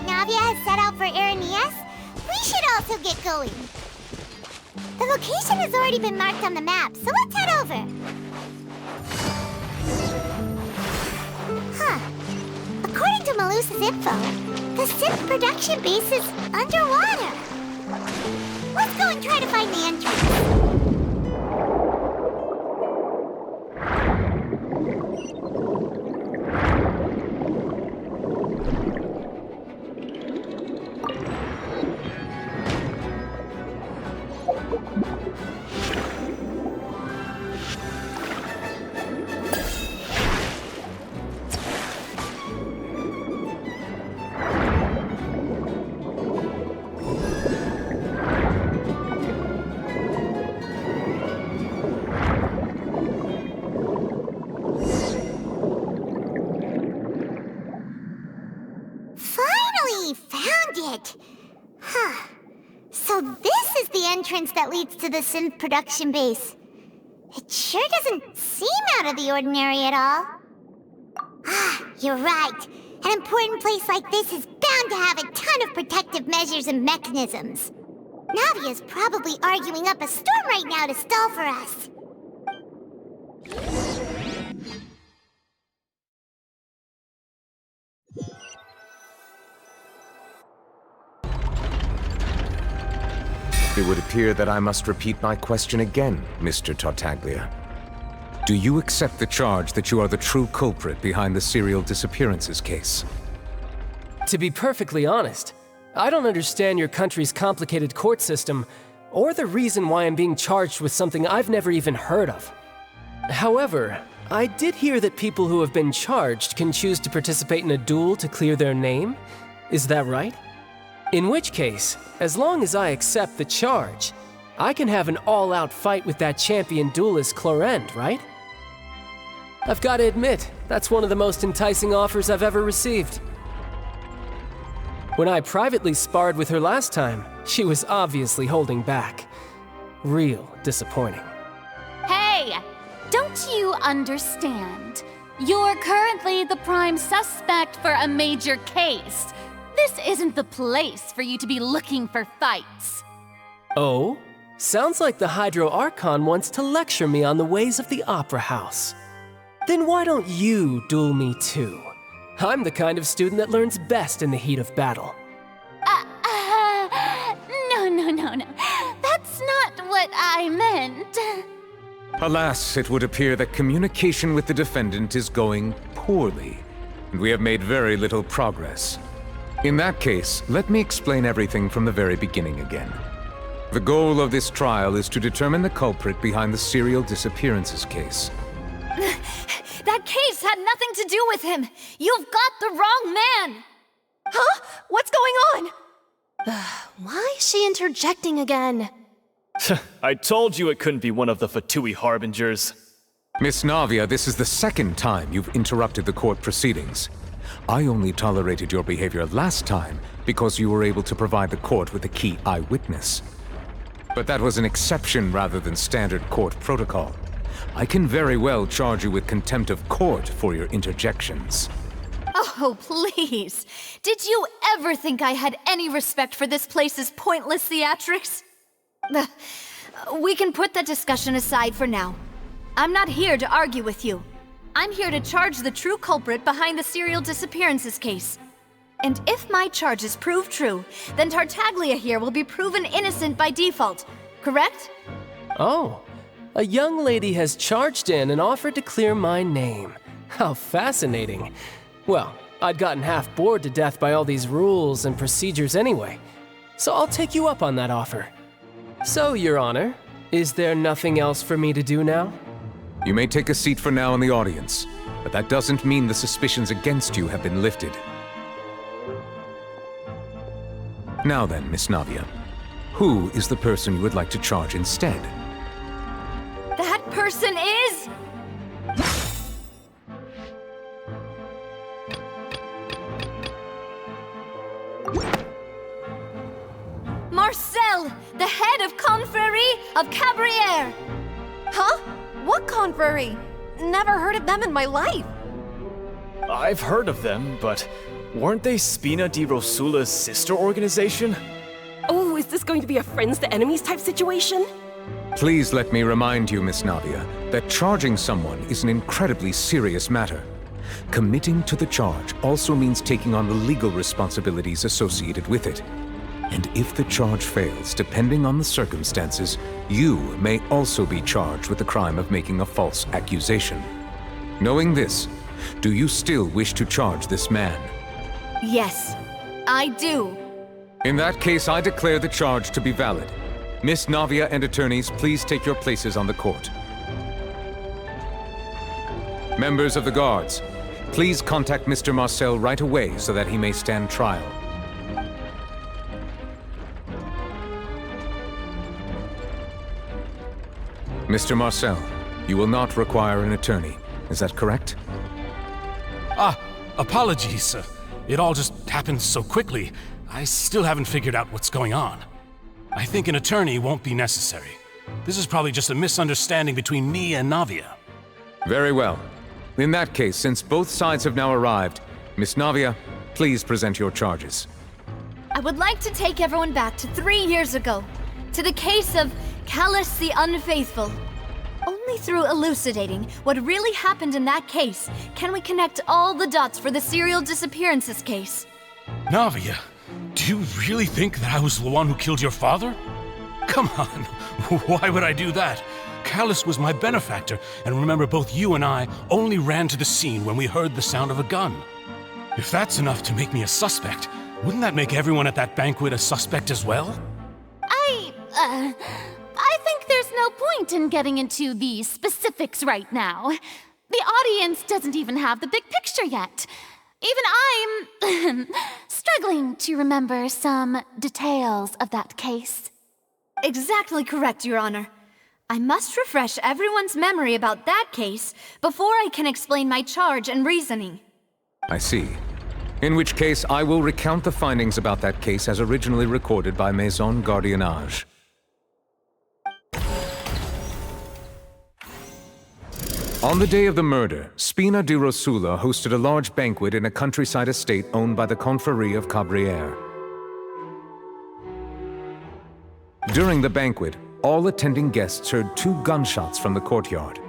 that Navia has set out for Aranias, we should also get going. The location has already been marked on the map, so let's head over. Huh. According to Malusa's info, the Sinthe production base is underwater. Let's go and try to find the entrance. Entrance that leads to the Sinthe production base. It sure doesn't seem out of the ordinary at all. Ah, you're right. An important place like this is bound to have a ton of protective measures and mechanisms. Navia's probably arguing up a storm right now to stall for us. It would appear that I must repeat my question again, Mr. Tartaglia. Do you accept the charge that you are the true culprit behind the serial disappearances case? To be perfectly honest, I don't understand your country's complicated court system, or the reason why I'm being charged with something I've never even heard of. However, I did hear that people who have been charged can choose to participate in a duel to clear their name. Is that right? In which case, as long as I accept the charge, I can have an all-out fight with that champion duelist Clorend, right? I've got to admit, that's one of the most enticing offers I've ever received. When I privately sparred with her last time, she was obviously holding back. Real disappointing. Hey! Don't you understand? You're currently the prime suspect for a major case. This isn't the place for you to be looking for fights. Oh? Sounds like the Hydro Archon wants to lecture me on the ways of the Opera House. Then why don't you duel me too? I'm the kind of student that learns best in the heat of battle. No. That's not what I meant. Alas, it would appear that communication with the defendant is going poorly, and we have made very little progress. In that case, let me explain everything from the very beginning again. The goal of this trial is to determine the culprit behind the serial disappearances case. That case had nothing to do with him! You've got the wrong man! Huh? What's going on? Why is she interjecting again? I told you it couldn't be one of the Fatui Harbingers. Miss Navia, this is the second time you've interrupted the court proceedings. I only tolerated your behavior last time because you were able to provide the court with a key eyewitness. But that was an exception rather than standard court protocol. I can very well charge you with contempt of court for your interjections. Oh, please. Did you ever think I had any respect for this place's pointless theatrics? We can put that discussion aside for now. I'm not here to argue with you. I'm here to charge the true culprit behind the serial disappearances case. And if my charges prove true, then Tartaglia here will be proven innocent by default, correct? Oh, a young lady has charged in and offered to clear my name. How fascinating. Well, I'd gotten half bored to death by all these rules and procedures anyway, so I'll take you up on that offer. So, Your Honor, is there nothing else for me to do now? You may take a seat for now in the audience, but that doesn't mean the suspicions against you have been lifted. Now then, Miss Navia, who is the person you would like to charge instead? That person is... Marcel, the head of Confrérie of Cabrières! Huh? What confrérie? Never heard of them in my life. I've heard of them, but Weren't they Spina di Rosula's sister organization? Oh, is this going to be a friends to enemies type situation? Please let me remind you, Miss Navia, that charging someone is an incredibly serious matter. Committing to the charge also means taking on the legal responsibilities associated with it. And if the charge fails, depending on the circumstances, you may also be charged with the crime of making a false accusation. Knowing this, do you still wish to charge this man? Yes, I do. In that case, I declare the charge to be valid. Miss Navia and attorneys, please take your places on the court. Members of the guards, please contact Mr. Marcel right away so that he may stand trial. Mr. Marcel, you will not require an attorney. Is that correct? Apologies. It all just happened so quickly. I still haven't figured out what's going on. I think an attorney won't be necessary. This is probably just a misunderstanding between me and Navia. Very well. In that case, since both sides have now arrived, Miss Navia, please present your charges. I would like to take everyone back to 3 years ago, to the case of Callus the Unfaithful. Only through elucidating what really happened in that case can we connect all the dots for the serial disappearances case. Navia, do you really think that I was the one who killed your father? Come on, why would I do that? Callus was my benefactor, and remember both you and I only ran to the scene when we heard the sound of a gun. If that's enough to make me a suspect, wouldn't that make everyone at that banquet a suspect as well? I think there's no point in getting into the specifics right now. The audience doesn't even have the big picture yet. Even I'm struggling to remember some details of that case. Exactly correct, Your Honor. I must refresh everyone's memory about that case before I can explain my charge and reasoning. I see. In which case, I will recount the findings about that case as originally recorded by Maison Gardiennage. On the day of the murder, Spina di Rosula hosted a large banquet in a countryside estate owned by the Confrérie of Cabrières. During the banquet, all attending guests heard 2 gunshots from the courtyard.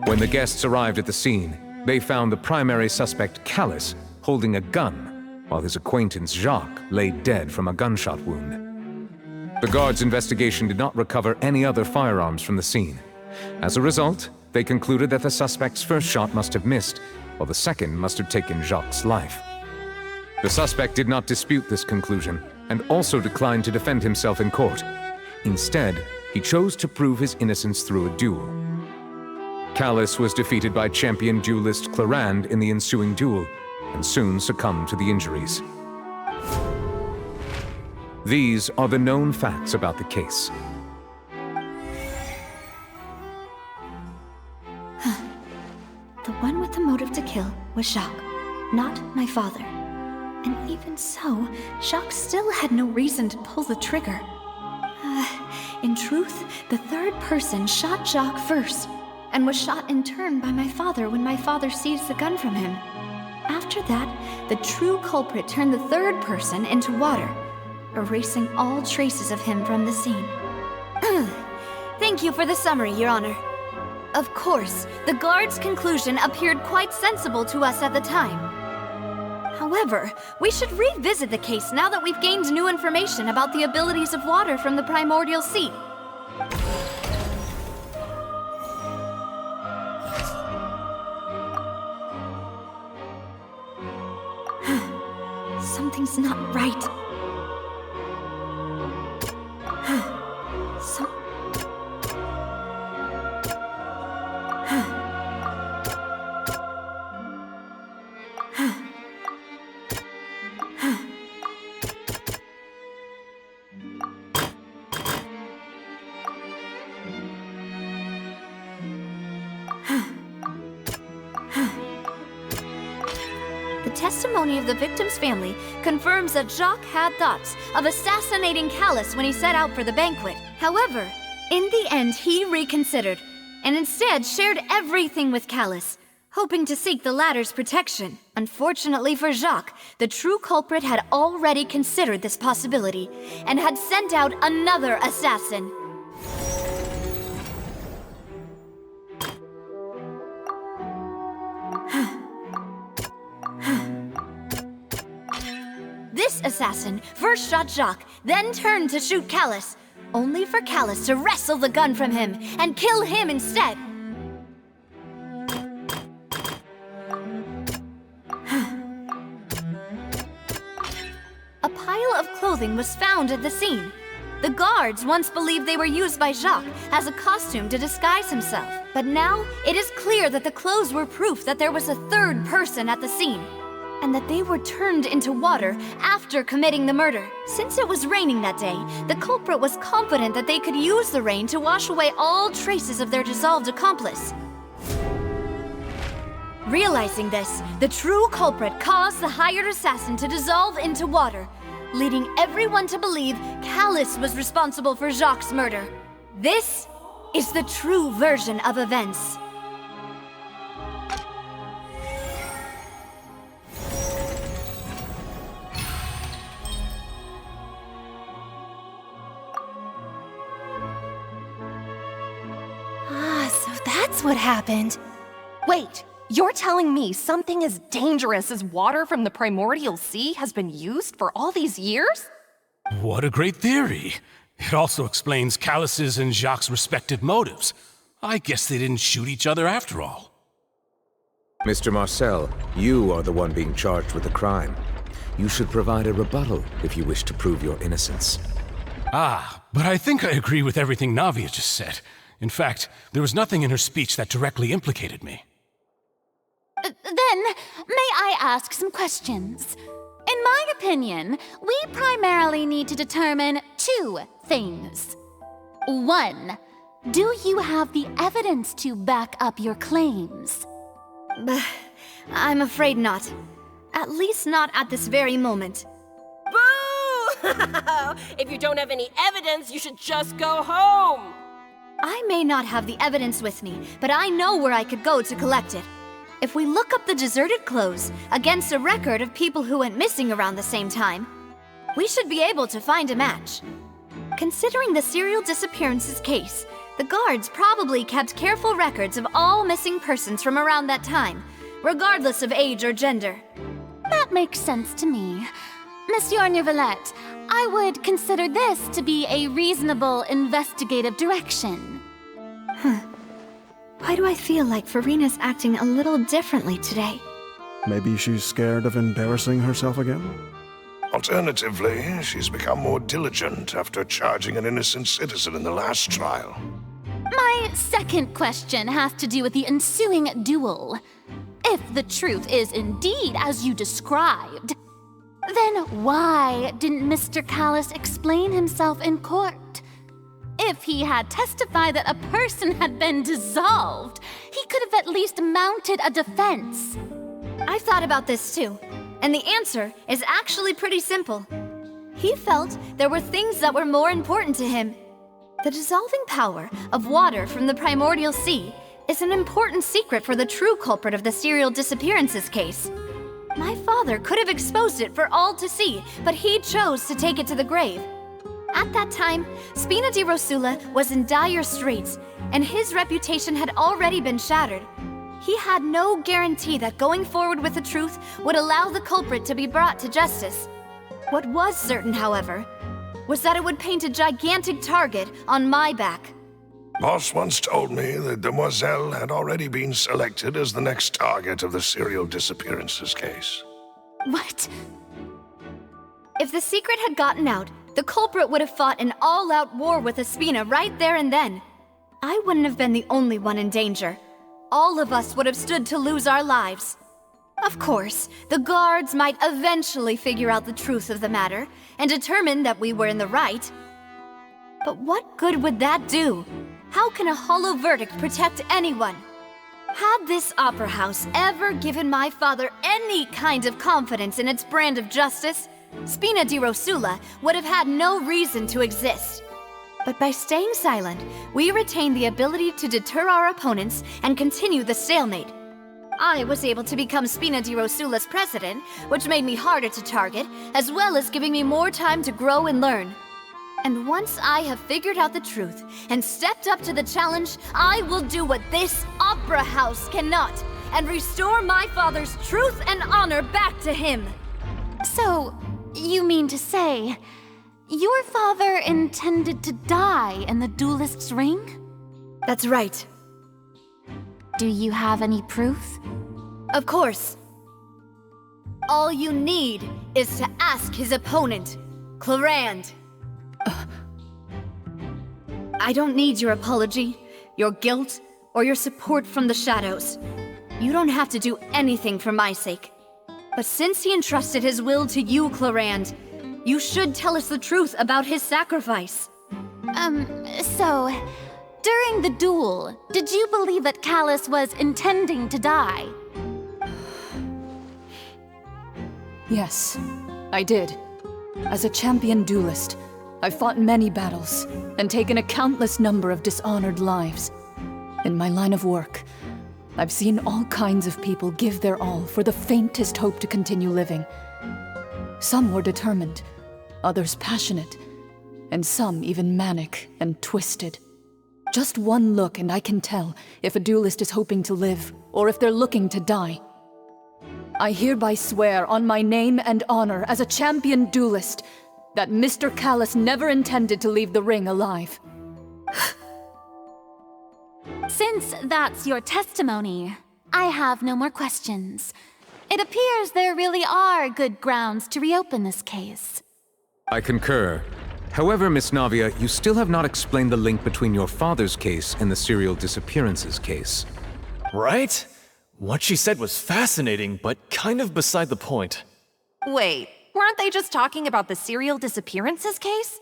When the guests arrived at the scene, they found the primary suspect, Callus, holding a gun, while his acquaintance Jacques lay dead from a gunshot wound. The guards' investigation did not recover any other firearms from the scene. As a result, they concluded that the suspect's first shot must have missed, while the second must have taken Jacques' life. The suspect did not dispute this conclusion, and also declined to defend himself in court. Instead, he chose to prove his innocence through a duel. Callus was defeated by champion duelist Clarande in the ensuing duel, and soon succumbed to the injuries. These are the known facts about the case. The one with the motive to kill was Jacques, not my father. And even so, Jacques still had no reason to pull the trigger. In truth, the third person shot Jacques first, and was shot in turn by my father when my father seized the gun from him. After that, the true culprit turned the third person into water, erasing all traces of him from the scene. Thank you for the summary, Your Honor. Of course, the guard's conclusion appeared quite sensible to us at the time. However, we should revisit the case now that we've gained new information about the abilities of water from the primordial sea. Something's not right. The testimony of the victim's family confirms that Jacques had thoughts of assassinating Callus when he set out for the banquet. However, in the end, he reconsidered, and instead shared everything with Callus, hoping to seek the latter's protection. Unfortunately for Jacques, the true culprit had already considered this possibility and had sent out another assassin. This assassin first shot Jacques, then turned to shoot Callus, only for Callus to wrestle the gun from him and kill him instead. A pile of clothing was found at the scene. The guards once believed they were used by Jacques as a costume to disguise himself, but now it is clear that the clothes were proof that there was a third person at the scene, and that they were turned into water after committing the murder. Since it was raining that day, the culprit was confident that they could use the rain to wash away all traces of their dissolved accomplice. Realizing this, the true culprit caused the hired assassin to dissolve into water, leading everyone to believe Callus was responsible for Jacques' murder. This is the true version of events. So that's what happened. Wait, you're telling me something as dangerous as water from the primordial sea has been used for all these years? What a great theory. It also explains Callus's and Jacques' respective motives. I guess they didn't shoot each other after all. Mr. Marcel, you are the one being charged with the crime. You should provide a rebuttal if you wish to prove your innocence. But I think I agree with everything Navia just said. In fact, there was nothing in her speech that directly implicated me. Then, may I ask some questions? In my opinion, we primarily need to determine two things. One, do you have the evidence to back up your claims? I'm afraid not. At least not at this very moment. Boo! If you don't have any evidence, you should just go home! I may not have the evidence with me, but I know where I could go to collect it. If we look up the deserted clothes against a record of people who went missing around the same time, we should be able to find a match. Considering the serial disappearances case, the guards probably kept careful records of all missing persons from around that time, regardless of age or gender. That makes sense to me. Monsieur Neuvillette, I would consider this to be a reasonable investigative direction. Why do I feel like Furina's acting a little differently today? Maybe she's scared of embarrassing herself again? Alternatively, she's become more diligent after charging an innocent citizen in the last trial. My second question has to do with the ensuing duel. If the truth is indeed as you described, then why didn't Mr. Callus explain himself in court? If he had testified that a person had been dissolved, he could have at least mounted a defense. I've thought about this too, and the answer is actually pretty simple. He felt there were things that were more important to him. The dissolving power of water from the primordial sea is an important secret for the true culprit of the serial disappearances case. My father could have exposed it for all to see, but he chose to take it to the grave. At that time, Spina di Rosula was in dire straits, and his reputation had already been shattered. He had no guarantee that going forward with the truth would allow the culprit to be brought to justice. What was certain, however, was that it would paint a gigantic target on my back. Boss once told me that Demoiselle had already been selected as the next target of the serial disappearances case. What? If the secret had gotten out, the culprit would have fought an all-out war with Espina right there and then. I wouldn't have been the only one in danger. All of us would have stood to lose our lives. Of course, the guards might eventually figure out the truth of the matter and determine that we were in the right. But what good would that do? How can a hollow verdict protect anyone? Had this opera house ever given my father any kind of confidence in its brand of justice, Spina di Rosula would have had no reason to exist. But by staying silent, we retain the ability to deter our opponents and continue the stalemate. I was able to become Spina di Rosula's president, which made me harder to target, as well as giving me more time to grow and learn. And once I have figured out the truth and stepped up to the challenge, I will do what this opera house cannot, and restore my father's truth and honor back to him. So, you mean to say, your father intended to die in the duelist's ring? That's right. Do you have any proof? Of course. All you need is to ask his opponent, Clarand. I don't need your apology, your guilt, or your support from the shadows. You don't have to do anything for my sake. But since he entrusted his will to you, Clarand, you should tell us the truth about his sacrifice. So, during the duel, did you believe that Callus was intending to die? Yes, I did. As a champion duelist, I've fought many battles and taken a countless number of dishonored lives. In my line of work, I've seen all kinds of people give their all for the faintest hope to continue living. Some were determined, others passionate, and some even manic and twisted. Just one look and I can tell if a duelist is hoping to live or if they're looking to die. I hereby swear on my name and honor as a champion duelist that Mr. Callus never intended to leave the ring alive. Since that's your testimony, I have no more questions. It appears there really are good grounds to reopen this case. I concur. However, Miss Navia, you still have not explained the link between your father's case and the serial disappearances case. Right? What she said was fascinating, but kind of beside the point. Wait, weren't they just talking about the serial disappearances case?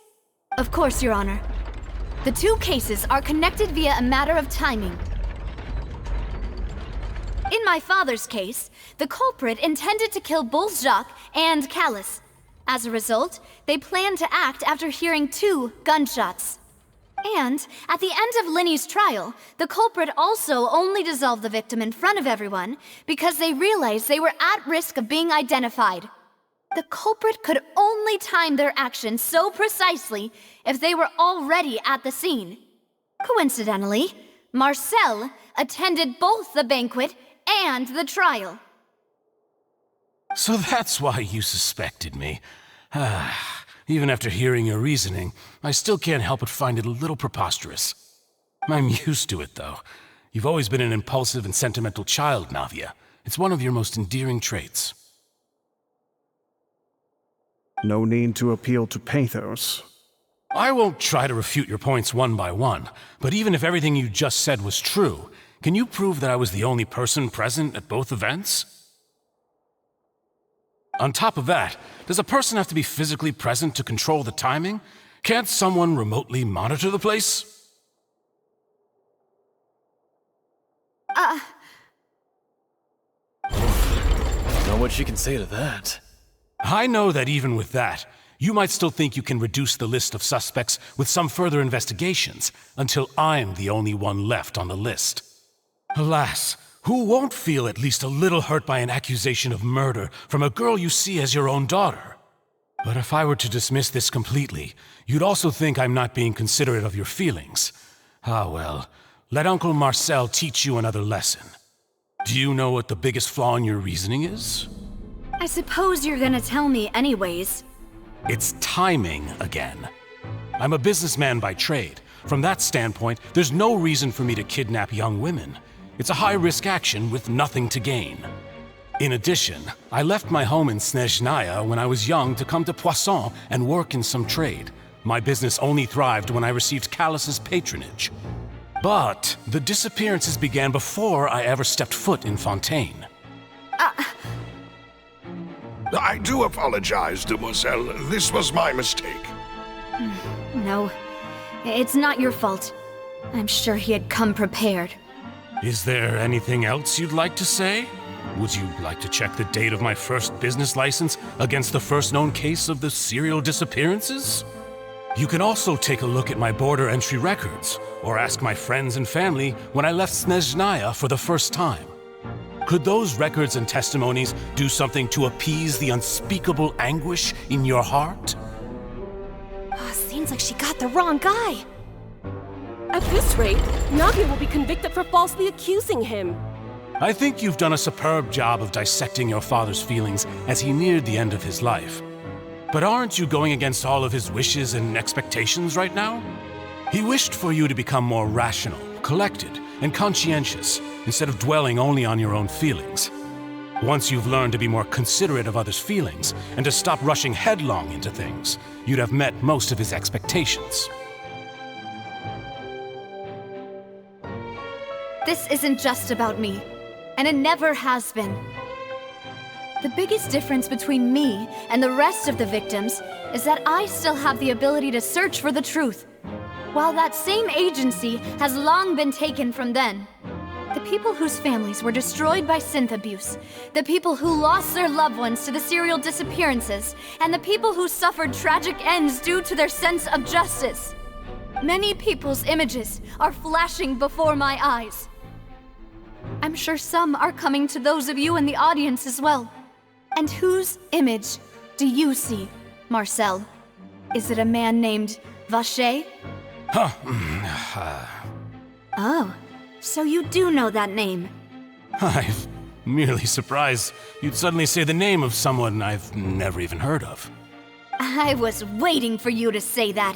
Of course, Your Honor. The two cases are connected via a matter of timing. In my father's case, the culprit intended to kill both Jacques and Callus. As a result, they planned to act after hearing 2 gunshots. And at the end of Linny's trial, the culprit also only dissolved the victim in front of everyone because they realized they were at risk of being identified. The culprit could only time their actions so precisely if they were already at the scene. Coincidentally, Marcel attended both the banquet and the trial. So that's why you suspected me. Even after hearing your reasoning, I still can't help but find it a little preposterous. I'm used to it, though. You've always been an impulsive and sentimental child, Navia. It's one of your most endearing traits. No need to appeal to pathos. I won't try to refute your points one by one, but even if everything you just said was true, can you prove that I was the only person present at both events? On top of that, does a person have to be physically present to control the timing? Can't someone remotely monitor the place? Don't know what she can say to that. I know that even with that, you might still think you can reduce the list of suspects with some further investigations, until I'm the only one left on the list. Alas, who won't feel at least a little hurt by an accusation of murder from a girl you see as your own daughter? But if I were to dismiss this completely, you'd also think I'm not being considerate of your feelings. Ah well, let Uncle Marcel teach you another lesson. Do you know what the biggest flaw in your reasoning is? I suppose you're gonna tell me anyways. It's timing again. I'm a businessman by trade. From that standpoint, there's no reason for me to kidnap young women. It's a high-risk action with nothing to gain. In addition, I left my home in Snezhnaya when I was young to come to Poisson and work in some trade. My business only thrived when I received Callus's patronage. But the disappearances began before I ever stepped foot in Fontaine. I do apologize, demoiselle. This was my mistake. No, it's not your fault. I'm sure he had come prepared. Is there anything else you'd like to say? Would you like to check the date of my first business license against the first known case of the serial disappearances? You can also take a look at my border entry records, or ask my friends and family when I left Snezhnaya for the first time. Could those records and testimonies do something to appease the unspeakable anguish in your heart? Seems like she got the wrong guy. At this rate, Navia will be convicted for falsely accusing him. I think you've done a superb job of dissecting your father's feelings as he neared the end of his life. But aren't you going against all of his wishes and expectations right now? He wished for you to become more rational, collected, and conscientious, instead of dwelling only on your own feelings. Once you've learned to be more considerate of others' feelings, and to stop rushing headlong into things, you'd have met most of his expectations. This isn't just about me, and it never has been. The biggest difference between me and the rest of the victims is that I still have the ability to search for the truth, while that same agency has long been taken from them. The people whose families were destroyed by Sinthe abuse, the people who lost their loved ones to the serial disappearances, and the people who suffered tragic ends due to their sense of justice. Many people's images are flashing before my eyes. I'm sure some are coming to those of you in the audience as well. And whose image do you see, Marcel? Is it a man named Vacher? Oh, so you do know that name. I'm merely surprised you'd suddenly say the name of someone I've never even heard of. I was waiting for you to say that.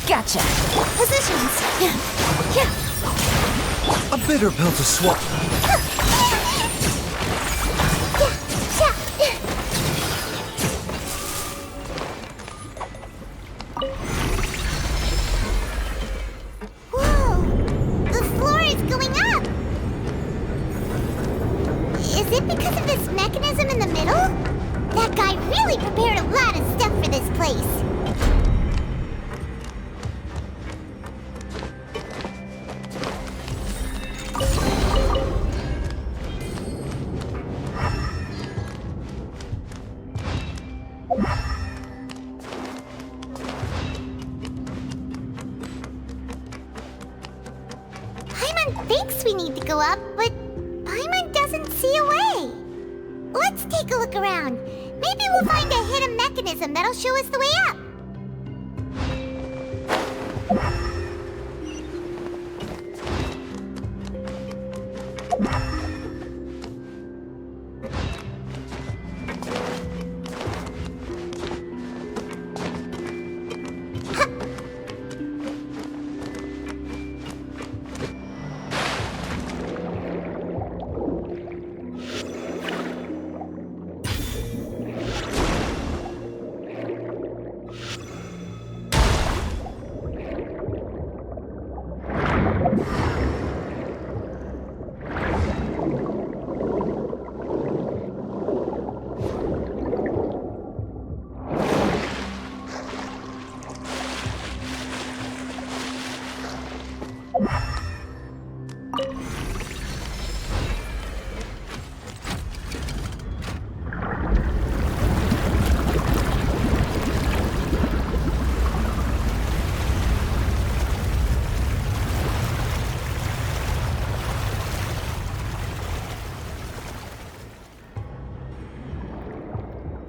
Gotcha. Positions. A bitter pill to swallow. Whoa! The floor is going up! Is it because of this mechanism in the middle? That guy really prepared a lot of stuff for this place. Paimon thinks we need to go up, but Paimon doesn't see a way. Let's take a look around. Maybe we'll find a hidden mechanism that'll show us the way up.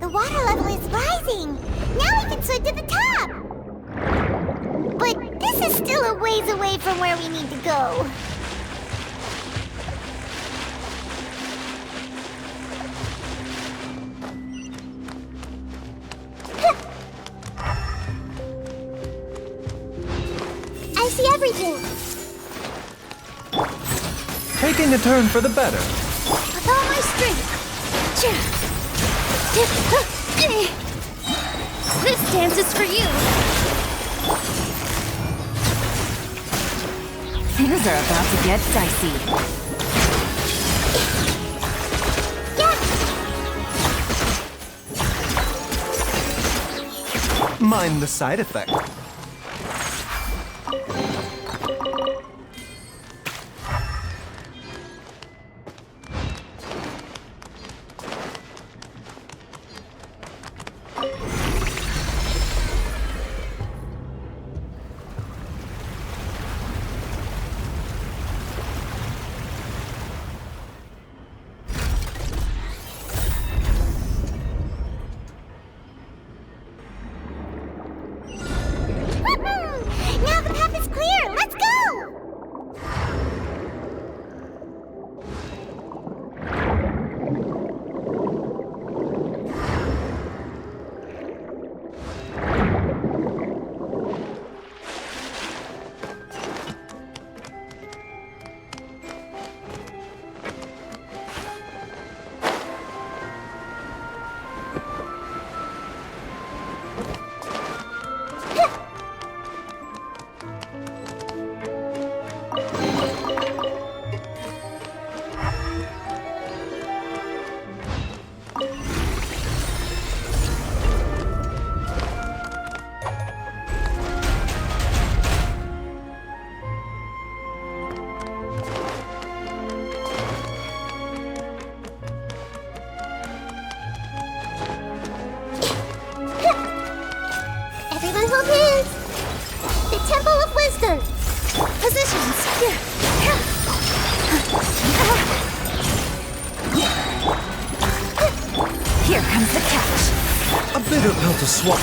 The water level is rising! Now we can swim to the top! But this is still a ways away from where we need to go. I see everything! Taking a turn for the better. With all my strength! This dance is for you. Things are about to get dicey. Mind the side effect. Now the path is clear! Let's go! Everyone hold hands. The Temple of Wisdom. Positions. Here comes the catch. A bitter pill to swallow.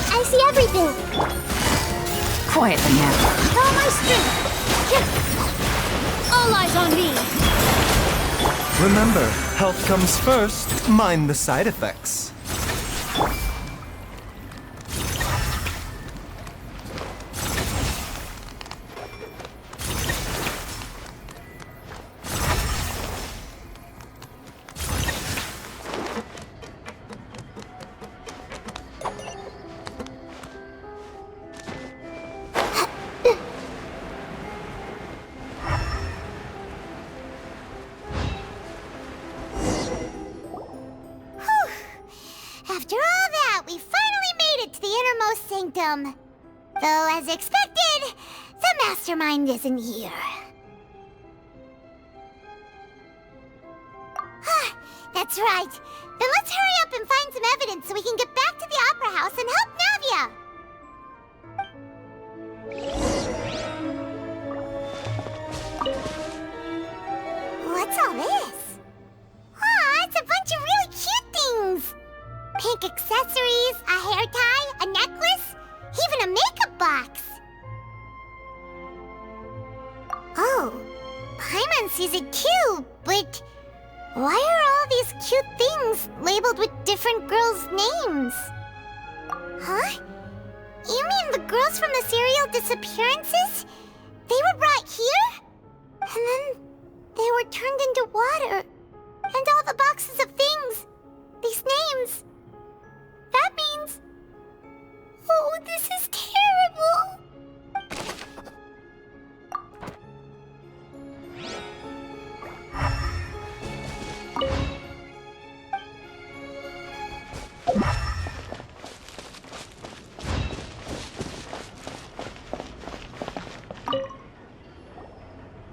I see everything. Quietly now. All my strength. All eyes on me. Remember, health comes first. Mind the side effects. After all that, we finally made it to the innermost sanctum. Though, as expected, the mastermind isn't here. That's right. Then let's hurry up and find some evidence so we can get back to the Opera House and help Navia. What's all this? Aw, it's a bunch of really cute things. Pink accessories, a hair tie, a necklace, even a makeup box. Oh, Paimon sees it too, but why are all these cute things labeled with different girls' names? Huh? You mean the girls from the serial disappearances? They were brought here? And then they were turned into water. And all the boxes of things, these names. That means... Oh, this is terrible!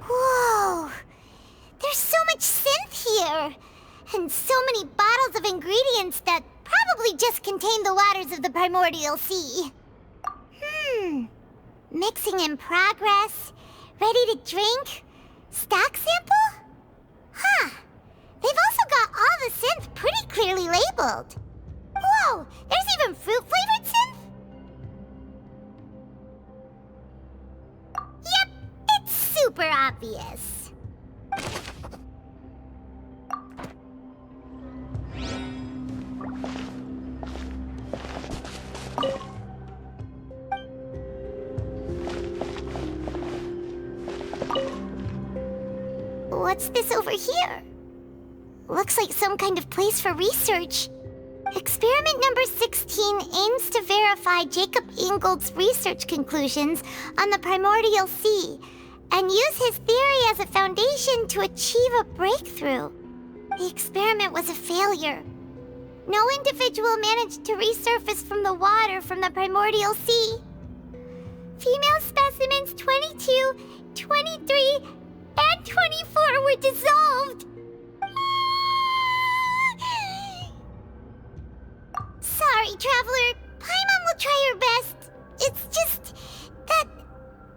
Whoa! There's so much synth here! And so many bottles of ingredients that probably just contain the waters of the primordial sea. Mixing in progress, ready to drink, stock sample? Huh. They've also got all the synth pretty clearly labeled. Whoa, there's even fruit-flavored synth? Yep, it's super obvious. What's this over here? Looks like some kind of place for research. Experiment number 16 aims to verify Jacob Ingold's research conclusions on the primordial sea and use his theory as a foundation to achieve a breakthrough. The experiment was a failure. No individual managed to resurface from the water from the primordial sea. Female specimens 22, 23, and 24 were dissolved. Sorry, Traveler. Paimon will try her best. It's just that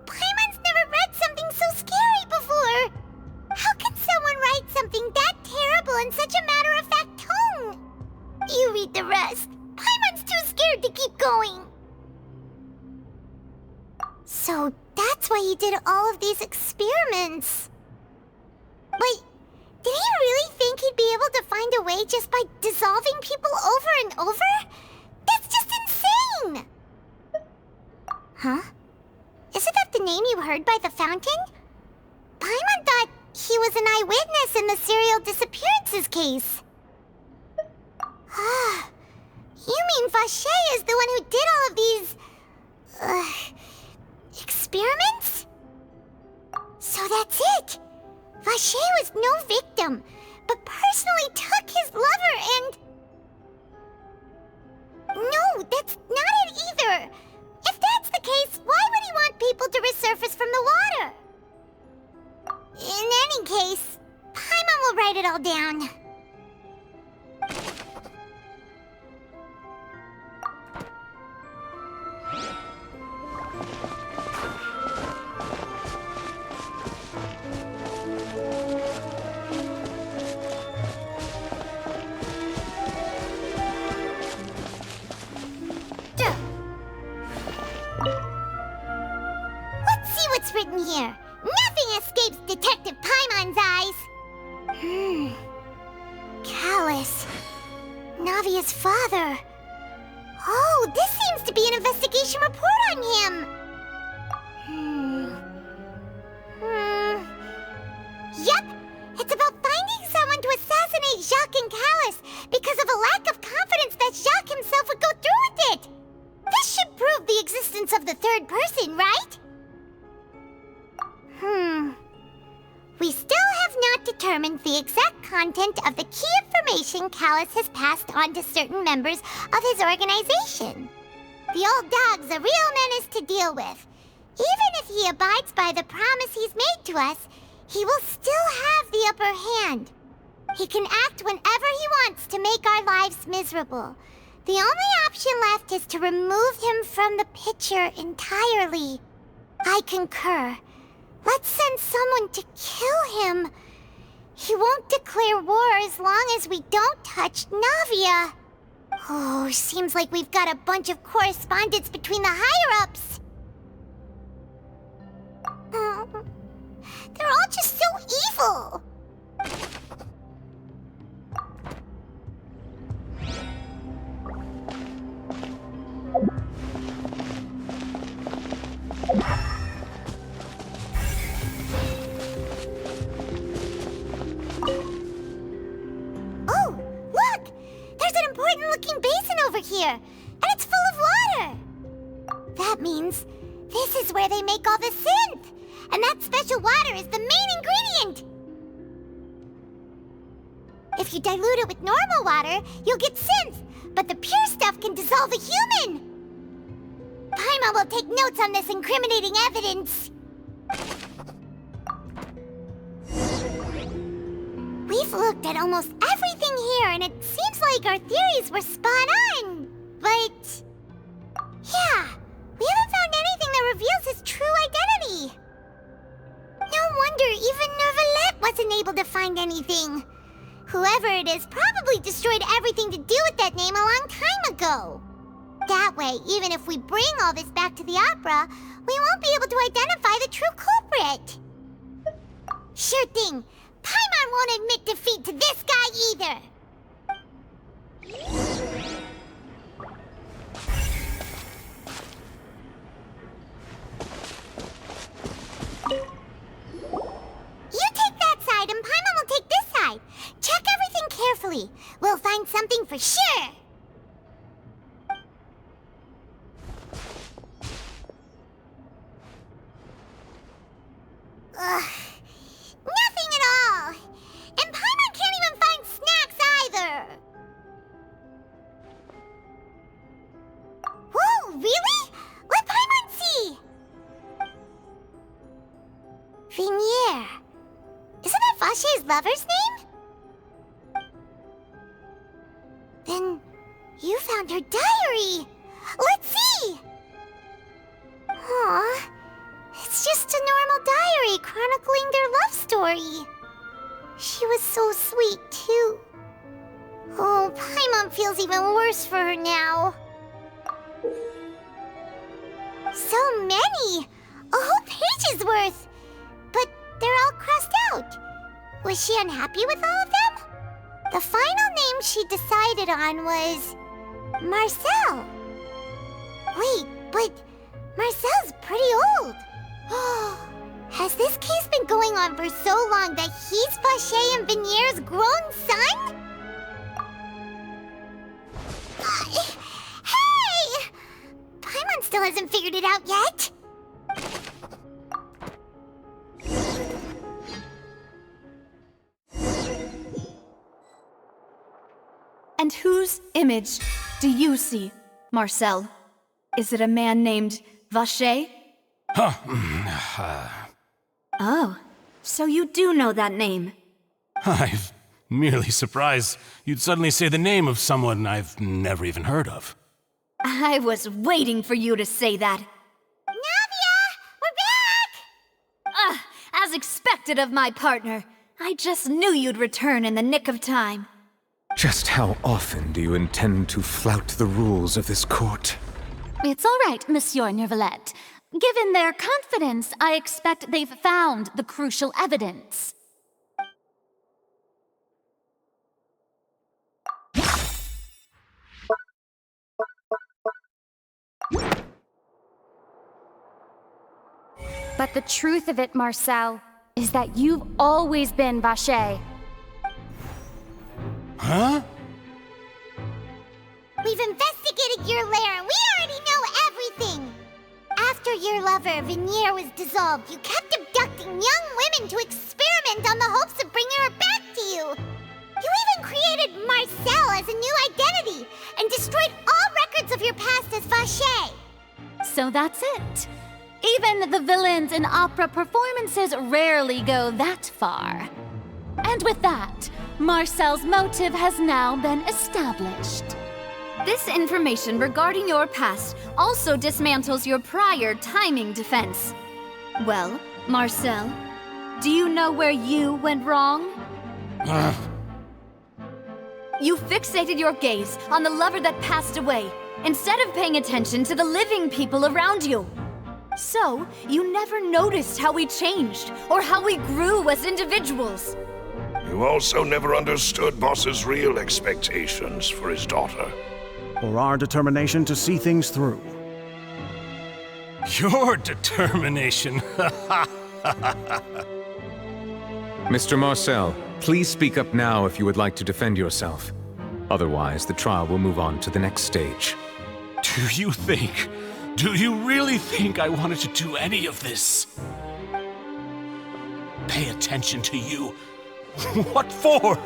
Paimon's never read something so scary before. How can someone write something that terrible in such a matter-of-fact tone? You read the rest. Paimon's too scared to keep going. So that's why he did all of these experiments. But did he really think he'd be able to find a way just by dissolving people over and over? That's just insane! Huh? Isn't that the name you heard by the fountain? Paimon thought he was an eyewitness in the serial disappearances case. You mean Vache is the one who did all of these... experiments? So that's it! Vache was no victim, but personally took his lover and... No, that's not it either! If that's the case, why would he want people to resurface from the water? In any case, Paimon will write it all down. Let's see what's written here. Nothing escapes Detective Paimon's eyes. Callus. Navia's father. Oh, this seems to be an investigation report on him. Yep, it's about finding someone to assassinate Jacques and Callus because of a lack of confidence that Jacques himself would go through with it. This should prove the existence of the third person, right? We still have not determined the exact content of the key information Callus has passed on to certain members of his organization. The old dog's a real menace to deal with. Even if he abides by the promise he's made to us, he will still have the upper hand. He can act whenever he wants to make our lives miserable. The only option left is to remove him from the picture entirely. I concur. Let's send someone to kill him. He won't declare war as long as we don't touch Navia. Oh, seems like we've got a bunch of correspondence between the higher-ups. They're all just so evil. Oh, look! There's an important-looking basin over here, and it's full of water. That means this is where they make all the synth, and that special water is the main ingredient. If you dilute it with normal water, you'll get synth, but the pure stuff can dissolve a human. Paimon will take notes on this incriminating evidence. We've looked at almost everything here, and it seems like our theories were spot on. But... yeah, we haven't found anything that reveals his true identity. No wonder even Neuvillette wasn't able to find anything. Whoever it is probably destroyed everything to do with that name a long time ago. That way, even if we bring all this back to the opera, we won't be able to identify the true culprit. Sure thing. Paimon won't admit defeat to this guy either. You take that side and Exactly. We'll find something for sure. Ugh. Nothing at all. And Paimon can't even find snacks either. Whoa, really? Let Paimon see. Venier. Isn't that Vache's lover's name? Then you found her diary. Let's see. Aw. It's just a normal diary chronicling their love story. She was so sweet, too. Oh, Paimon feels even worse for her now. So many! A whole page's worth! But they're all crossed out. Was she unhappy with all of them? The final name she decided on was Marcel. Wait, but Marcel's pretty old. Has this case been going on for so long that he's Vache and Venier's grown son? Hey! Paimon still hasn't figured it out yet. And whose image do you see, Marcel? Is it a man named Vache? Oh, so you do know that name. I'm merely surprised you'd suddenly say the name of someone I've never even heard of. I was waiting for you to say that. Navia! We're back! As expected of my partner. I just knew you'd return in the nick of time. Just how often do you intend to flout the rules of this court? It's all right, Monsieur Neuvillette. Given their confidence, I expect they've found the crucial evidence. But the truth of it, Marcel, is that you've always been Vache. Huh? We've investigated your lair and we already know everything! After your lover, Venier, was dissolved, you kept abducting young women to experiment on the hopes of bringing her back to you! You even created Marcel as a new identity and destroyed all records of your past as Vache! So that's it. Even the villains in opera performances rarely go that far. And with that, Marcel's motive has now been established. This information regarding your past also dismantles your prior timing defense. Well, Marcel, do you know where you went wrong? You fixated your gaze on the lover that passed away, instead of paying attention to the living people around you. So, you never noticed how we changed, or how we grew as individuals. You also never understood Boss's real expectations for his daughter. Or our determination to see things through. Your determination. Mr. Marcel, please speak up now if you would like to defend yourself. Otherwise, the trial will move on to the next stage. Do you really think I wanted to do any of this? Pay attention to you? What for?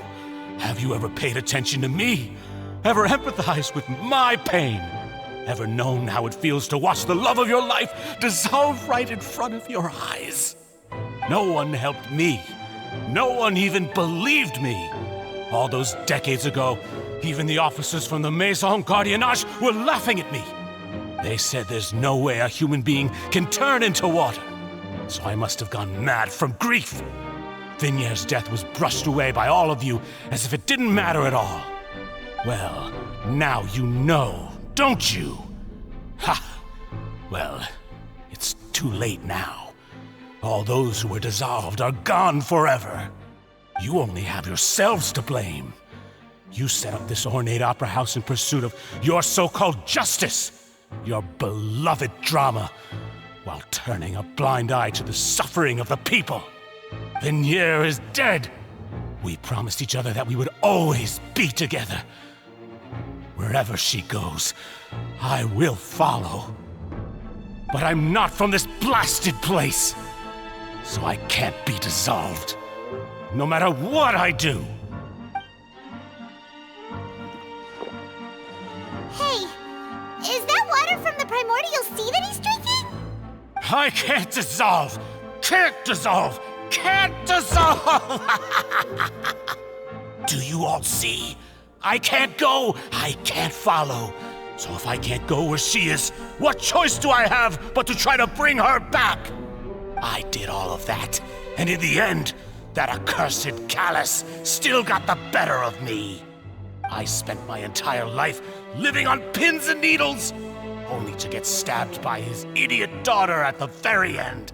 Have you ever paid attention to me? Ever empathized with my pain? Ever known how it feels to watch the love of your life dissolve right in front of your eyes? No one helped me. No one even believed me. All those decades ago, even the officers from the Maison Gardiennage were laughing at me. They said there's no way a human being can turn into water. So I must have gone mad from grief. Venier's death was brushed away by all of you as if it didn't matter at all. Well, now you know, don't you? Ha! Well, it's too late now. All those who were dissolved are gone forever. You only have yourselves to blame. You set up this ornate opera house in pursuit of your so-called justice, your beloved drama, while turning a blind eye to the suffering of the people. Venier is dead. We promised each other that we would always be together. Wherever she goes, I will follow. But I'm not from this blasted place, so I can't be dissolved, no matter what I do. Hey, is that water from the primordial sea that he's drinking? I can't dissolve! Can't dissolve! Can't dissolve! Do you all see? I can't go! I can't follow! So if I can't go where she is, what choice do I have but to try to bring her back? I did all of that, and in the end, that accursed Callus still got the better of me. I spent my entire life living on pins and needles, only to get stabbed by his idiot daughter at the very end.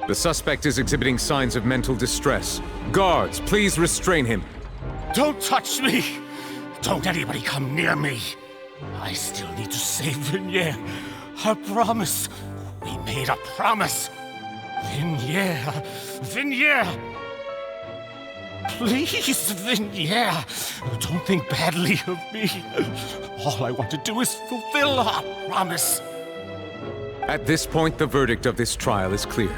The suspect is exhibiting signs of mental distress. Guards, please restrain him. Don't touch me! Don't anybody come near me! I still need to save Vignere. Our promise. We made a promise. Vignere. Vignere! Please, Vignere. Don't think badly of me. All I want to do is fulfill our promise. At this point, the verdict of this trial is clear.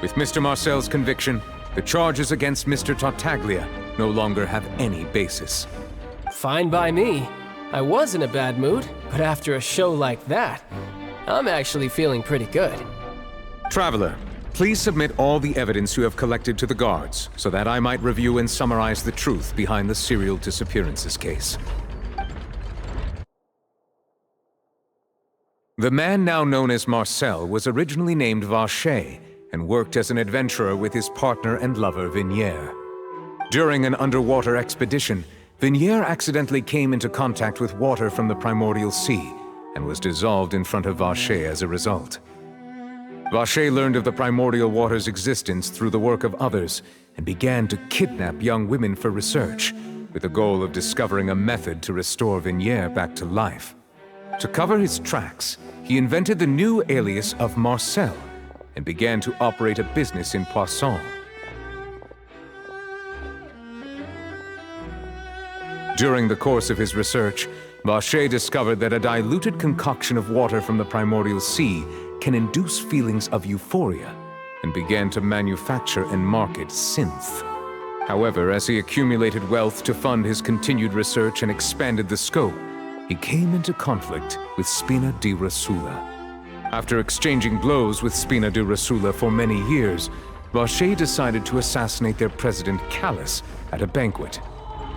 With Mr. Marcel's conviction, the charges against Mr. Tartaglia no longer have any basis. Fine by me. I was in a bad mood, but after a show like that, I'm actually feeling pretty good. Traveler, please submit all the evidence you have collected to the guards, so that I might review and summarize the truth behind the serial disappearances case. The man now known as Marcel was originally named Vacher and worked as an adventurer with his partner and lover Vignere. During an underwater expedition, Vignere accidentally came into contact with water from the primordial sea and was dissolved in front of Vacher as a result. Vacher learned of the primordial water's existence through the work of others and began to kidnap young women for research, with the goal of discovering a method to restore Vignere back to life. To cover his tracks, he invented the new alias of Marcel and began to operate a business in Poisson. During the course of his research, Vacher discovered that a diluted concoction of water from the primordial sea can induce feelings of euphoria, and began to manufacture and market Sinthe. However, as he accumulated wealth to fund his continued research and expanded the scope, he came into conflict with Spina di Rosula. After exchanging blows with Spina di Rosula for many years, Vacher decided to assassinate their president Callus at a banquet.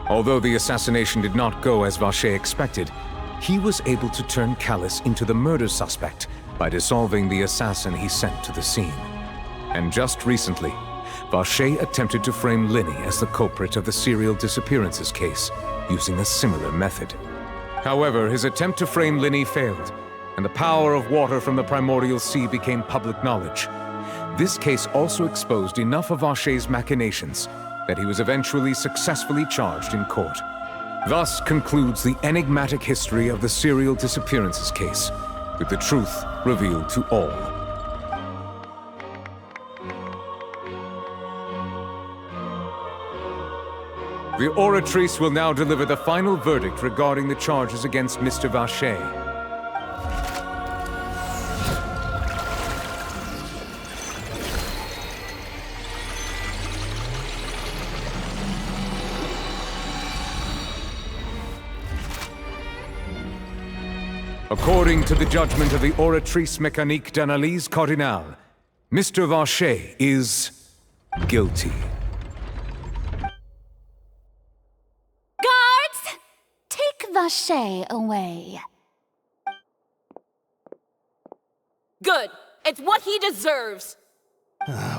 Although the assassination did not go as Vacher expected, he was able to turn Callus into the murder suspect by dissolving the assassin he sent to the scene. And just recently, Vacher attempted to frame Linny as the culprit of the serial disappearances case, using a similar method. However, his attempt to frame Linny failed, and the power of water from the primordial sea became public knowledge. This case also exposed enough of Vacher's machinations that he was eventually successfully charged in court. Thus concludes the enigmatic history of the serial disappearances case, with the truth revealed to all. The Oratrice will now deliver the final verdict regarding the charges against Mr. Vacher. According to the judgment of the Oratrice Mécanique d'Analyse Cardinale, Mr. Vacher is guilty. Guards! Take Vacher away. Good. It's what he deserves.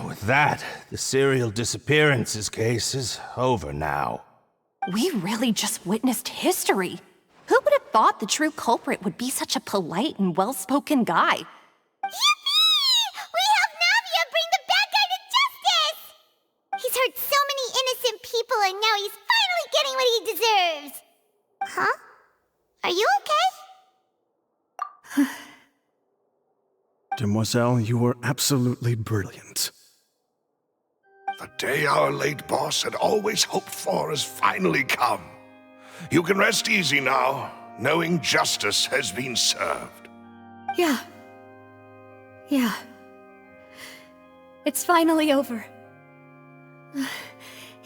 With that, the serial disappearances case is over now. We really just witnessed history. Who would have thought the true culprit would be such a polite and well-spoken guy? Yippee! We helped Navia bring the bad guy to justice! He's hurt so many innocent people and now he's finally getting what he deserves! Huh? Are you okay? Demoiselle, you were absolutely brilliant. The day our late boss had always hoped for has finally come. You can rest easy now, knowing justice has been served. Yeah. It's finally over.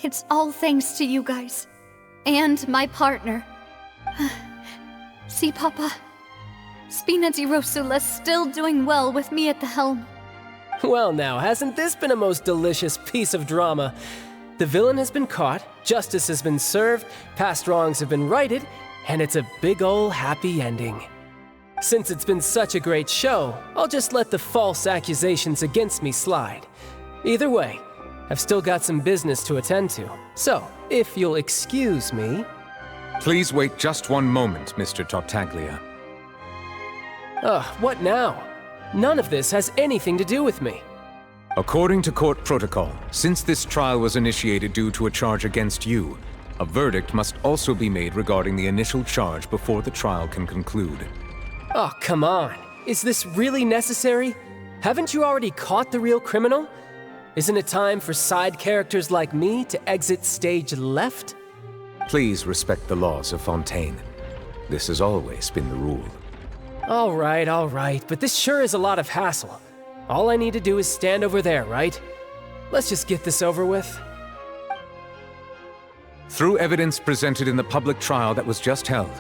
It's all thanks to you guys. And my partner. See, Papa? Spina di Rosula's still doing well with me at the helm. Well now, hasn't this been a most delicious piece of drama? The villain has been caught, justice has been served, past wrongs have been righted, and it's a big ol' happy ending. Since it's been such a great show, I'll just let the false accusations against me slide. Either way, I've still got some business to attend to. So, if you'll excuse me... Please wait just one moment, Mr. Tartaglia. What now? None of this has anything to do with me. According to court protocol, since this trial was initiated due to a charge against you, a verdict must also be made regarding the initial charge before the trial can conclude. Oh, come on. Is this really necessary? Haven't you already caught the real criminal? Isn't it time for side characters like me to exit stage left? Please respect the laws of Fontaine. This has always been the rule. All right, but this sure is a lot of hassle. All I need to do is stand over there, right? Let's just get this over with. Through evidence presented in the public trial that was just held,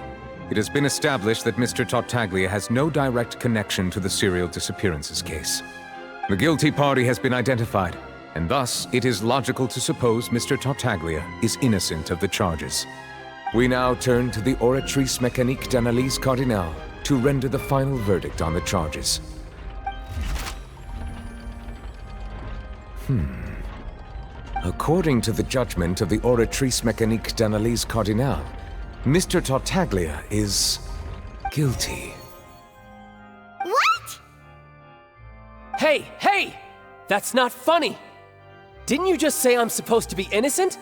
it has been established that Mr. Tartaglia has no direct connection to the serial disappearances case. The guilty party has been identified, and thus it is logical to suppose Mr. Tartaglia is innocent of the charges. We now turn to the Oratrice Mécanique d'Analyse Cardinale to render the final verdict on the charges. According to the judgment of the Oratrice Mécanique d'Analyse Cardinale, Mr. Tartaglia is guilty. What? Hey! That's not funny! Didn't you just say I'm supposed to be innocent?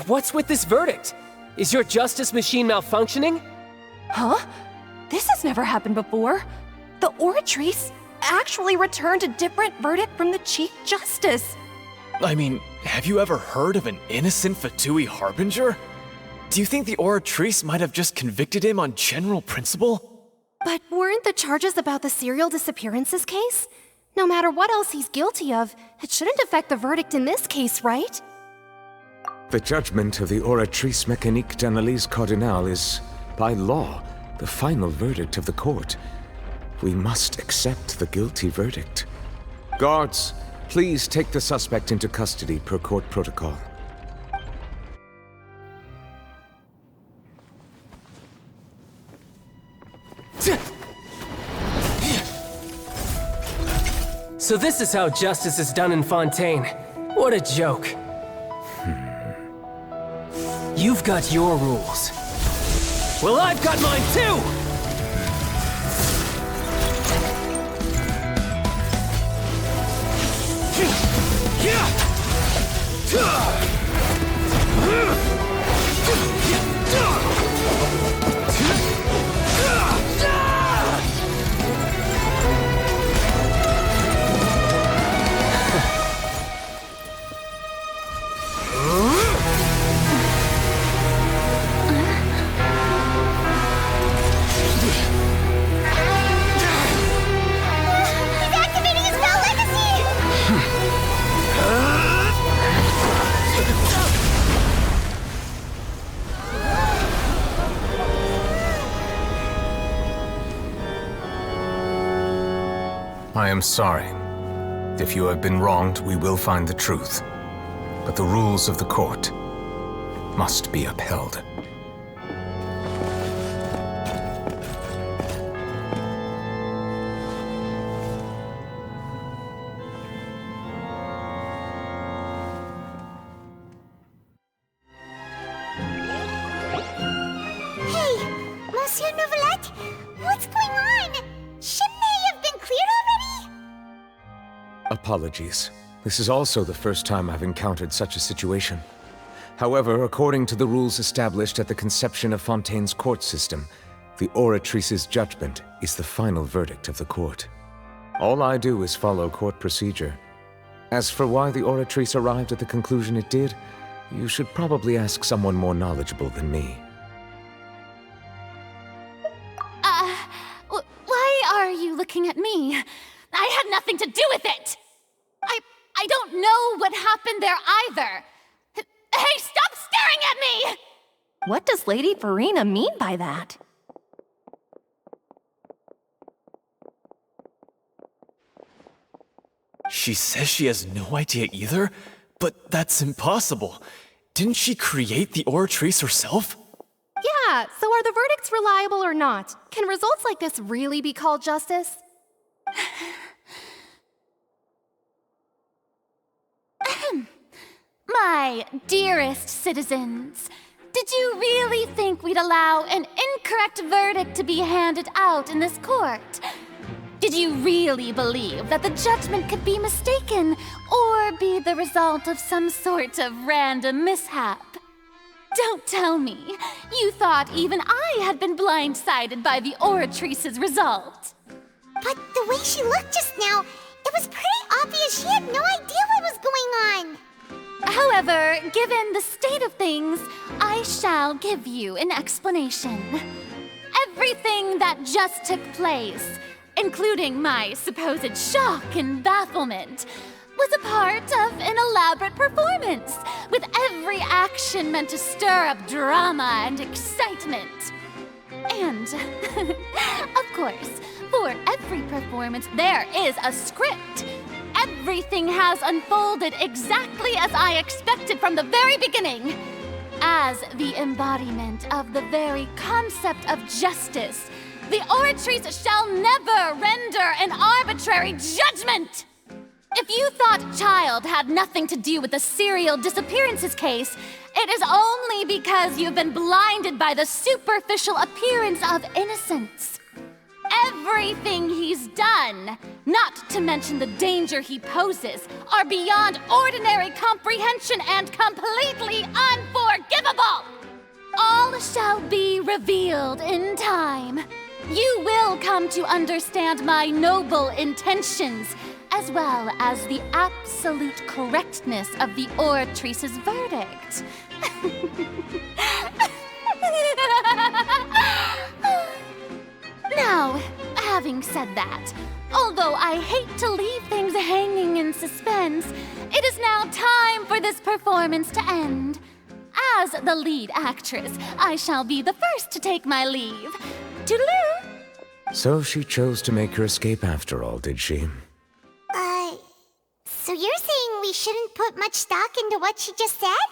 What's with this verdict? Is your justice machine malfunctioning? Huh? This has never happened before. The Oratrice actually returned a different verdict from the Chief Justice. I mean, have you ever heard of an innocent Fatui Harbinger? Do you think the Oratrice might have just convicted him on general principle? But weren't the charges about the serial disappearances case? No matter what else he's guilty of, it shouldn't affect the verdict in this case, right? The judgment of the Oratrice Mécanique d'Analyse Cardinale is, by law, the final verdict of the court. We must accept the guilty verdict. Guards, please take the suspect into custody per court protocol. So this is how justice is done in Fontaine. What a joke. You've got your rules. Well, I've got mine too! I am sorry. If you have been wronged, we will find the truth. But the rules of the court must be upheld. Hey, Monsieur Neuvillette, what's going on? Shouldn't they have been cleared already? Apologies. This is also the first time I've encountered such a situation. However, according to the rules established at the conception of Fontaine's court system, the Oratrice's judgment is the final verdict of the court. All I do is follow court procedure. As for why the Oratrice arrived at the conclusion it did, you should probably ask someone more knowledgeable than me. Why are you looking at me? I had nothing to do with it! I don't know what happened there either! Hey, stop staring at me! What does Lady Furina mean by that? She says she has no idea either? But that's impossible. Didn't she create the Oratrice herself? Yeah, so are the verdicts reliable or not? Can results like this really be called justice? My dearest citizens, did you really think we'd allow an incorrect verdict to be handed out in this court? Did you really believe that the judgment could be mistaken or be the result of some sort of random mishap? Don't tell me you thought even I had been blindsided by the Oratrice's result. But the way she looked just now, it was pretty obvious she had no idea what was going on. However, given the state of things, I shall give you an explanation. Everything that just took place, including my supposed shock and bafflement, was a part of an elaborate performance, with every action meant to stir up drama and excitement. And, of course, for every performance there is a script. Everything has unfolded exactly as I expected from the very beginning. As the embodiment of the very concept of justice, the Oratrice shall never render an arbitrary judgment! If you thought Child had nothing to do with the serial disappearances case, it is only because you've been blinded by the superficial appearance of innocence. Everything he's done, not to mention the danger he poses, are beyond ordinary comprehension and completely unforgivable! All shall be revealed in time. You will come to understand my noble intentions, as well as the absolute correctness of the Oratrice's verdict. Now, having said that, although I hate to leave things hanging in suspense, it is now time for this performance to end. As the lead actress, I shall be the first to take my leave. Toodaloo! So she chose to make her escape after all, did she? So you're saying we shouldn't put much stock into what she just said?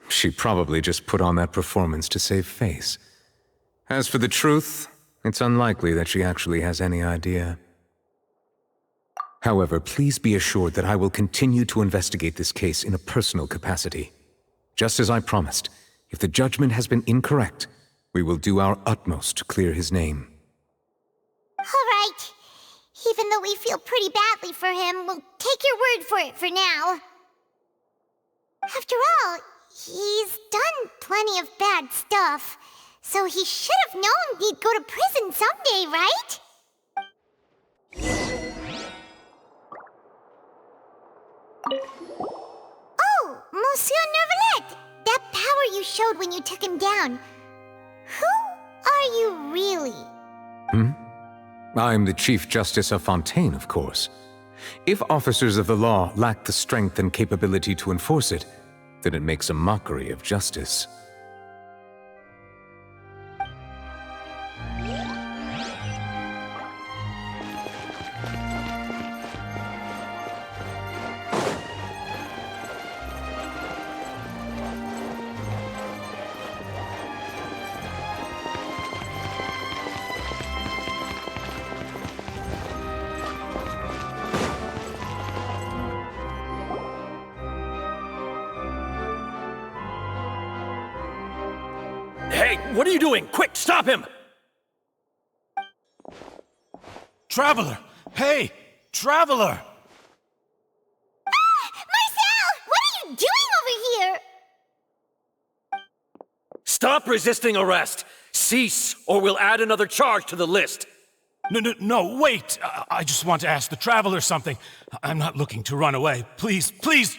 She probably just put on that performance to save face. As for the truth, it's unlikely that she actually has any idea. However, please be assured that I will continue to investigate this case in a personal capacity. Just as I promised, if the judgment has been incorrect, we will do our utmost to clear his name. All right. Even though we feel pretty badly for him, we'll take your word for it for now. After all, he's done plenty of bad stuff, so he should have known he'd go to prison someday, right? Oh, Monsieur Neuvillette! That power you showed when you took him down. Who are you really? I'm the Chief Justice of Fontaine, of course. If officers of the law lack the strength and capability to enforce it, then it makes a mockery of justice. Hey, what are you doing? Quick, stop him! Traveler! Hey! Traveler! Marcel! What are you doing over here? Stop resisting arrest! Cease, or we'll add another charge to the list! No, wait! I just want to ask the Traveler something. I'm not looking to run away. Please,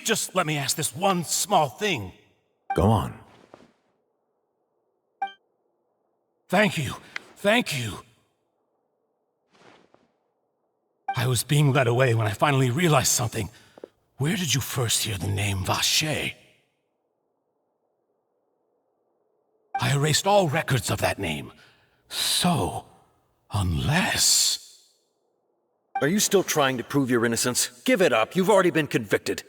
just let me ask this one small thing. Go on. Thank you. I was being led away when I finally realized something. Where did you first hear the name Vache? I erased all records of that name. So, unless... Are you still trying to prove your innocence? Give it up. You've already been convicted.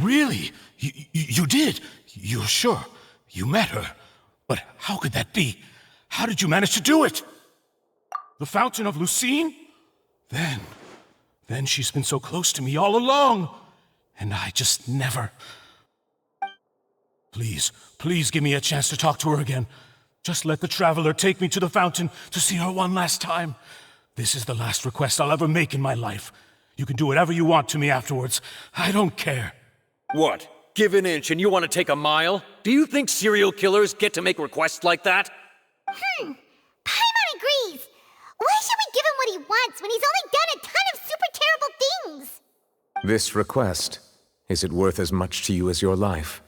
Really? You did? You're sure? You met her? But how could that be? How did you manage to do it? The Fountain of Lucine? Then she's been so close to me all along. And I just never... Please give me a chance to talk to her again. Just let the Traveler take me to the fountain to see her one last time. This is the last request I'll ever make in my life. You can do whatever you want to me afterwards. I don't care. What? Give an inch and you want to take a mile? Do you think serial killers get to make requests like that? Paimon agrees. Why should we give him what he wants when he's only done a ton of super terrible things? This request, is it worth as much to you as your life?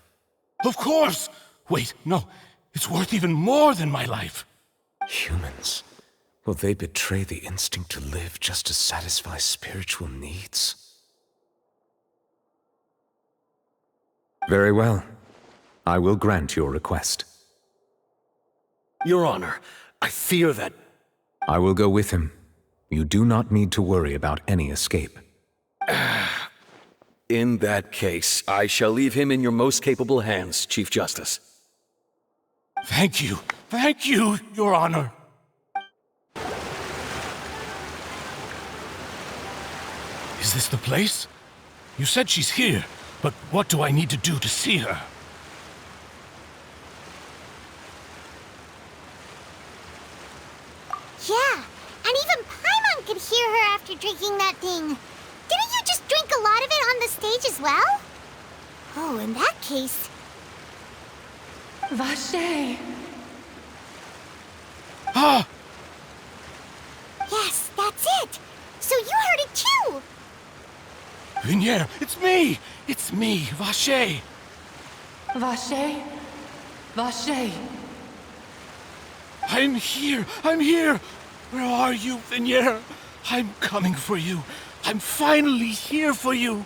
Of course! Wait, no. It's worth even more than my life. Humans. Will they betray the instinct to live just to satisfy spiritual needs? Very well. I will grant your request. Your Honor, I fear that... I will go with him. You do not need to worry about any escape. In that case, I shall leave him in your most capable hands, Chief Justice. Thank you, Your Honor. Is this the place? You said she's here, but what do I need to do to see her? Yeah, and even Paimon could hear her after drinking that thing. Didn't you just drink a lot of it on the stage as well? Oh, in that case... Vache. Ah! Yes, that's it! So you heard it too! Vinier, it's me! It's me, Vache! Vache? Vache. I'm here! Where are you, Vinier? I'm coming for you. I'm finally here for you.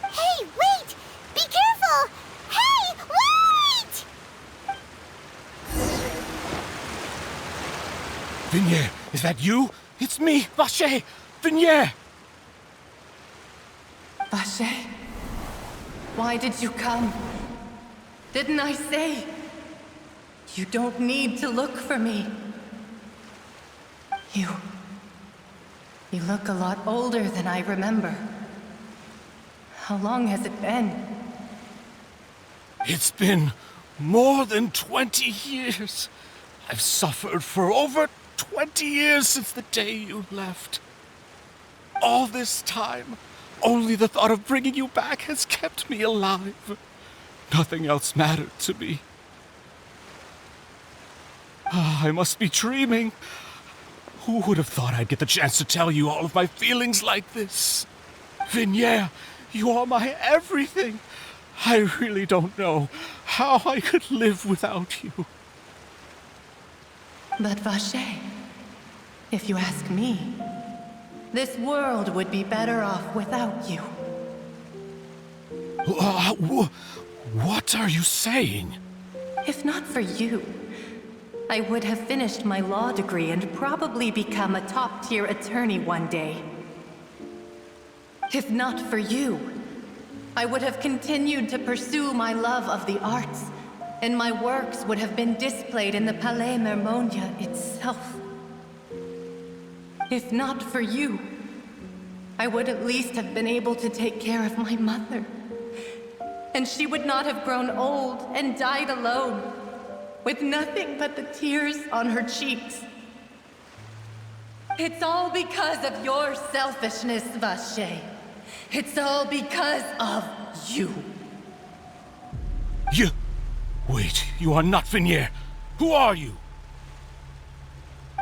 Hey, wait! Be careful! Hey, wait! Vinier, is that you? It's me, Vache! Vinier! Vache? Why did you come? Didn't I say? You don't need to look for me. You look a lot older than I remember. How long has it been? It's been more than 20 years. I've suffered for over 20 years since the day you left. All this time, only the thought of bringing you back has kept me alive. Nothing else mattered to me. I must be dreaming. Who would have thought I'd get the chance to tell you all of my feelings like this? Vinier, you are my everything. I really don't know how I could live without you. But Vache, if you ask me, this world would be better off without you. What are you saying? If not for you, I would have finished my law degree and probably become a top-tier attorney one day. If not for you, I would have continued to pursue my love of the arts, and my works would have been displayed in the Palais Mermonia itself. If not for you, I would at least have been able to take care of my mother. And she would not have grown old and died alone, with nothing but the tears on her cheeks. It's all because of your selfishness, Vache. It's all because of you. Wait, you are not Vinier. Who are you?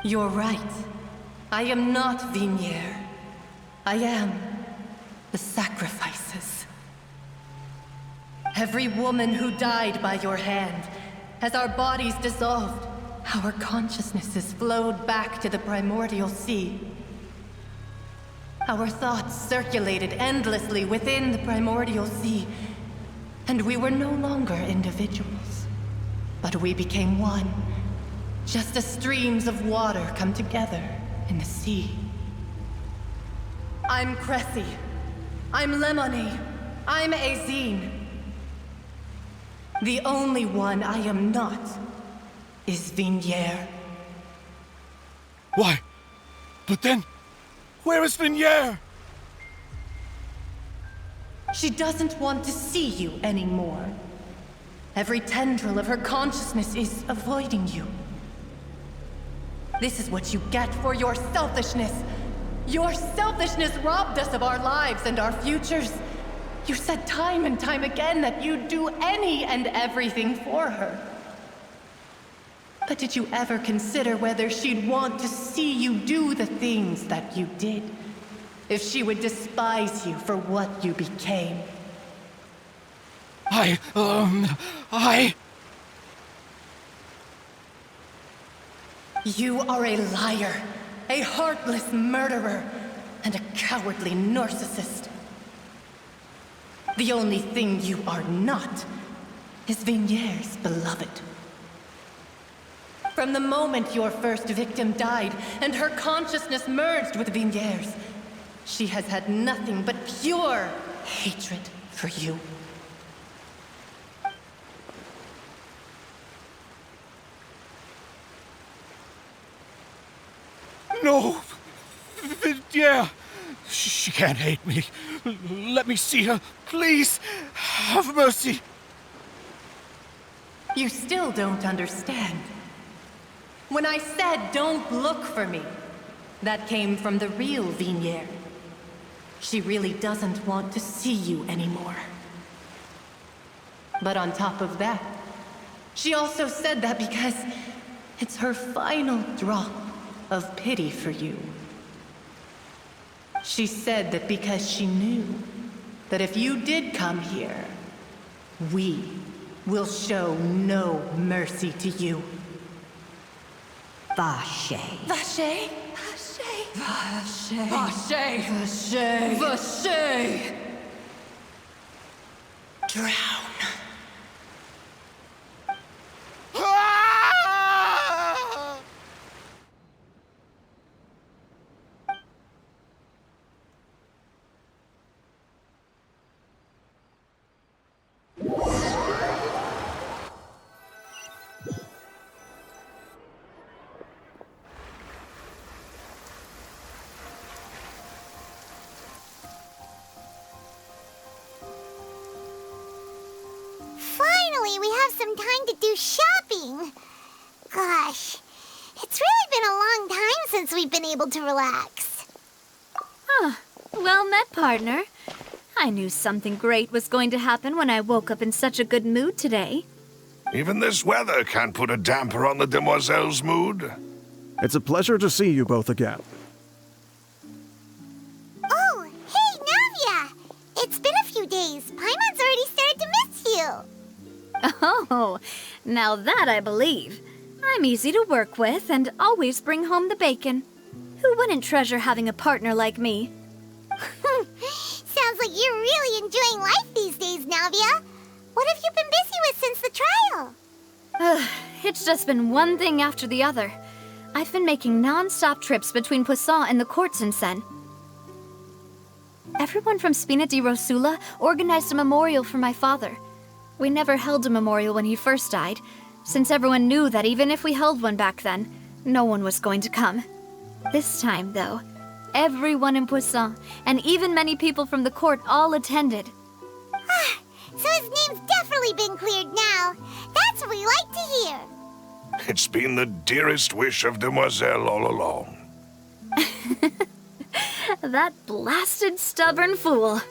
You're right. I am not Vignier. I am the sacrifices. Every woman who died by your hand, as our bodies dissolved, our consciousnesses flowed back to the primordial sea. Our thoughts circulated endlessly within the primordial sea, and we were no longer individuals, but we became one, just as streams of water come together in the sea. I'm Cressy. I'm Lemony. I'm Azine. The only one I am not is Vignier. Why? But then, where is Vignier? She doesn't want to see you anymore. Every tendril of her consciousness is avoiding you. This is what you get for your selfishness. Your selfishness robbed us of our lives and our futures. You said time and time again that you'd do any and everything for her. But did you ever consider whether she'd want to see you do the things that you did? If she would despise you for what you became? You are a liar, a heartless murderer, and a cowardly narcissist. The only thing you are not is Vignier's beloved. From the moment your first victim died and her consciousness merged with Vignier's, she has had nothing but pure hatred for you. No! Vignier! She can't hate me. Let me see her, please. Have mercy. You still don't understand. When I said don't look for me, that came from the real Vignier. She really doesn't want to see you anymore. But on top of that, she also said that because it's her final drop of pity for you. She said that because she knew that if you did come here, we will show no mercy to you. Vache. Vache? Vache? Vache. Vache. Vache. Vache. Drown. Finally, we have some time to do shopping. Gosh, it's really been a long time since we've been able to relax. Huh. Well met, partner. I knew something great was going to happen when I woke up in such a good mood today. Even this weather can't put a damper on the demoiselle's mood. It's a pleasure to see you both again. Oh, hey, Navia! It's been a few days. Paimon's already started to miss you. Oh, now that I believe. I'm easy to work with and always bring home the bacon. Who wouldn't treasure having a partner like me? Sounds like you're really enjoying life these days, Navia. What have you been busy with since the trial? It's just been one thing after the other. I've been making non-stop trips between Poisson and the courts in Sen. Everyone from Spina di Rosula organized a memorial for my father. We never held a memorial when he first died, since everyone knew that even if we held one back then, no one was going to come. This time, though, everyone in Poisson, and even many people from the court, all attended. So his name's definitely been cleared now. That's what we like to hear. It's been the dearest wish of Demoiselle all along. That blasted stubborn fool.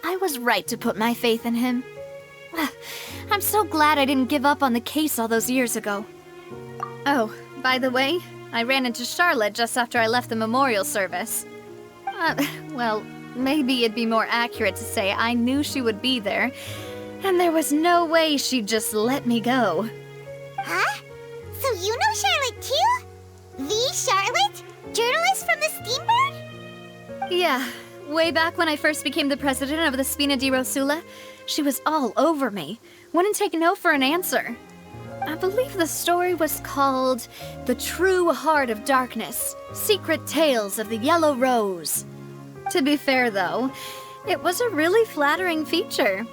I was right to put my faith in him. I'm so glad I didn't give up on the case all those years ago. Oh, by the way, I ran into Charlotte just after I left the memorial service. Well, maybe it'd be more accurate to say I knew she would be there, and there was no way she'd just let me go. Huh? So you know Charlotte too? The Charlotte? Journalist from the Steambird? Yeah, way back when I first became the president of the Spina di Rosula, she was all over me. Wouldn't take no for an answer. I believe the story was called The True Heart of Darkness, Secret Tales of the Yellow Rose. To be fair, though, it was a really flattering feature.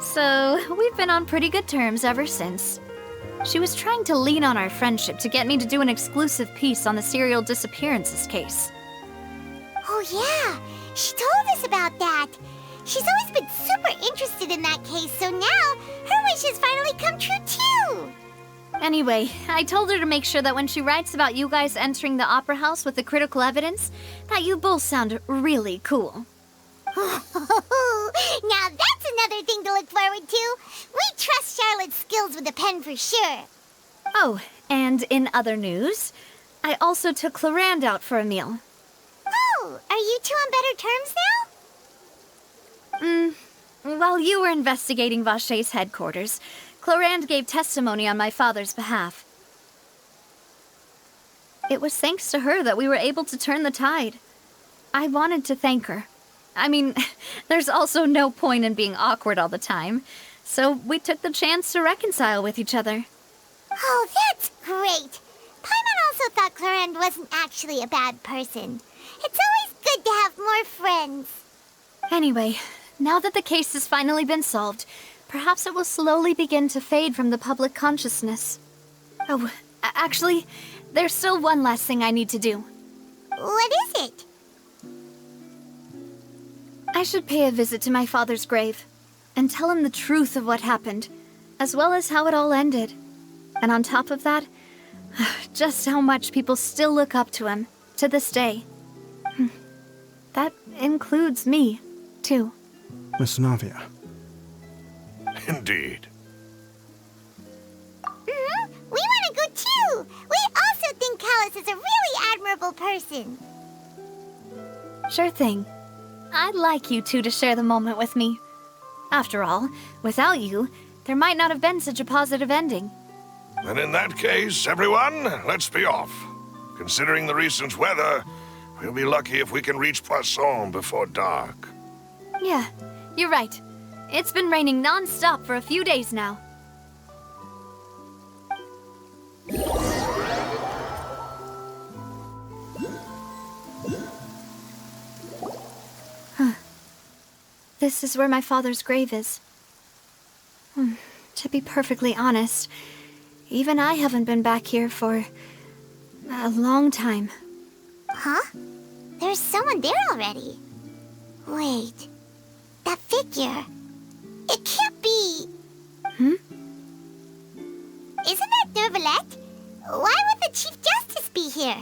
So, we've been on pretty good terms ever since. She was trying to lean on our friendship to get me to do an exclusive piece on the serial disappearances case. Oh yeah, she told us about that. She's always been super interested in that case, so now her wish has finally come true too! Anyway, I told her to make sure that when she writes about you guys entering the opera house with the critical evidence, that you both sound really cool. Now that's another thing to look forward to. We trust Charlotte's skills with a pen for sure. Oh, and in other news, I also took Clorand out for a meal. Oh, are you two on better terms now? While you were investigating Vaché's headquarters, Clorand gave testimony on my father's behalf. It was thanks to her that we were able to turn the tide. I wanted to thank her. I mean, there's also no point in being awkward all the time, so we took the chance to reconcile with each other. Oh, that's great! Paimon also thought Clorand wasn't actually a bad person. It's always good to have more friends. Anyway, now that the case has finally been solved, perhaps it will slowly begin to fade from the public consciousness. Oh, actually, there's still one last thing I need to do. What is it? I should pay a visit to my father's grave, and tell him the truth of what happened, as well as how it all ended. And on top of that, just how much people still look up to him, to this day. That includes me, too. Miss Navia. Indeed. We want to go too! We also think Callus is a really admirable person. Sure thing. I'd like you two to share the moment with me. After all, without you, there might not have been such a positive ending. And in that case, everyone, let's be off. Considering the recent weather, we'll be lucky if we can reach Poisson before dark. Yeah, you're right. It's been raining non-stop for a few days now. This is where my father's grave is. To be perfectly honest, even I haven't been back here for a long time. Huh? There's someone there already. Wait, that figure. It can't be... Isn't that Neuvillette? Why would the Chief Justice be here?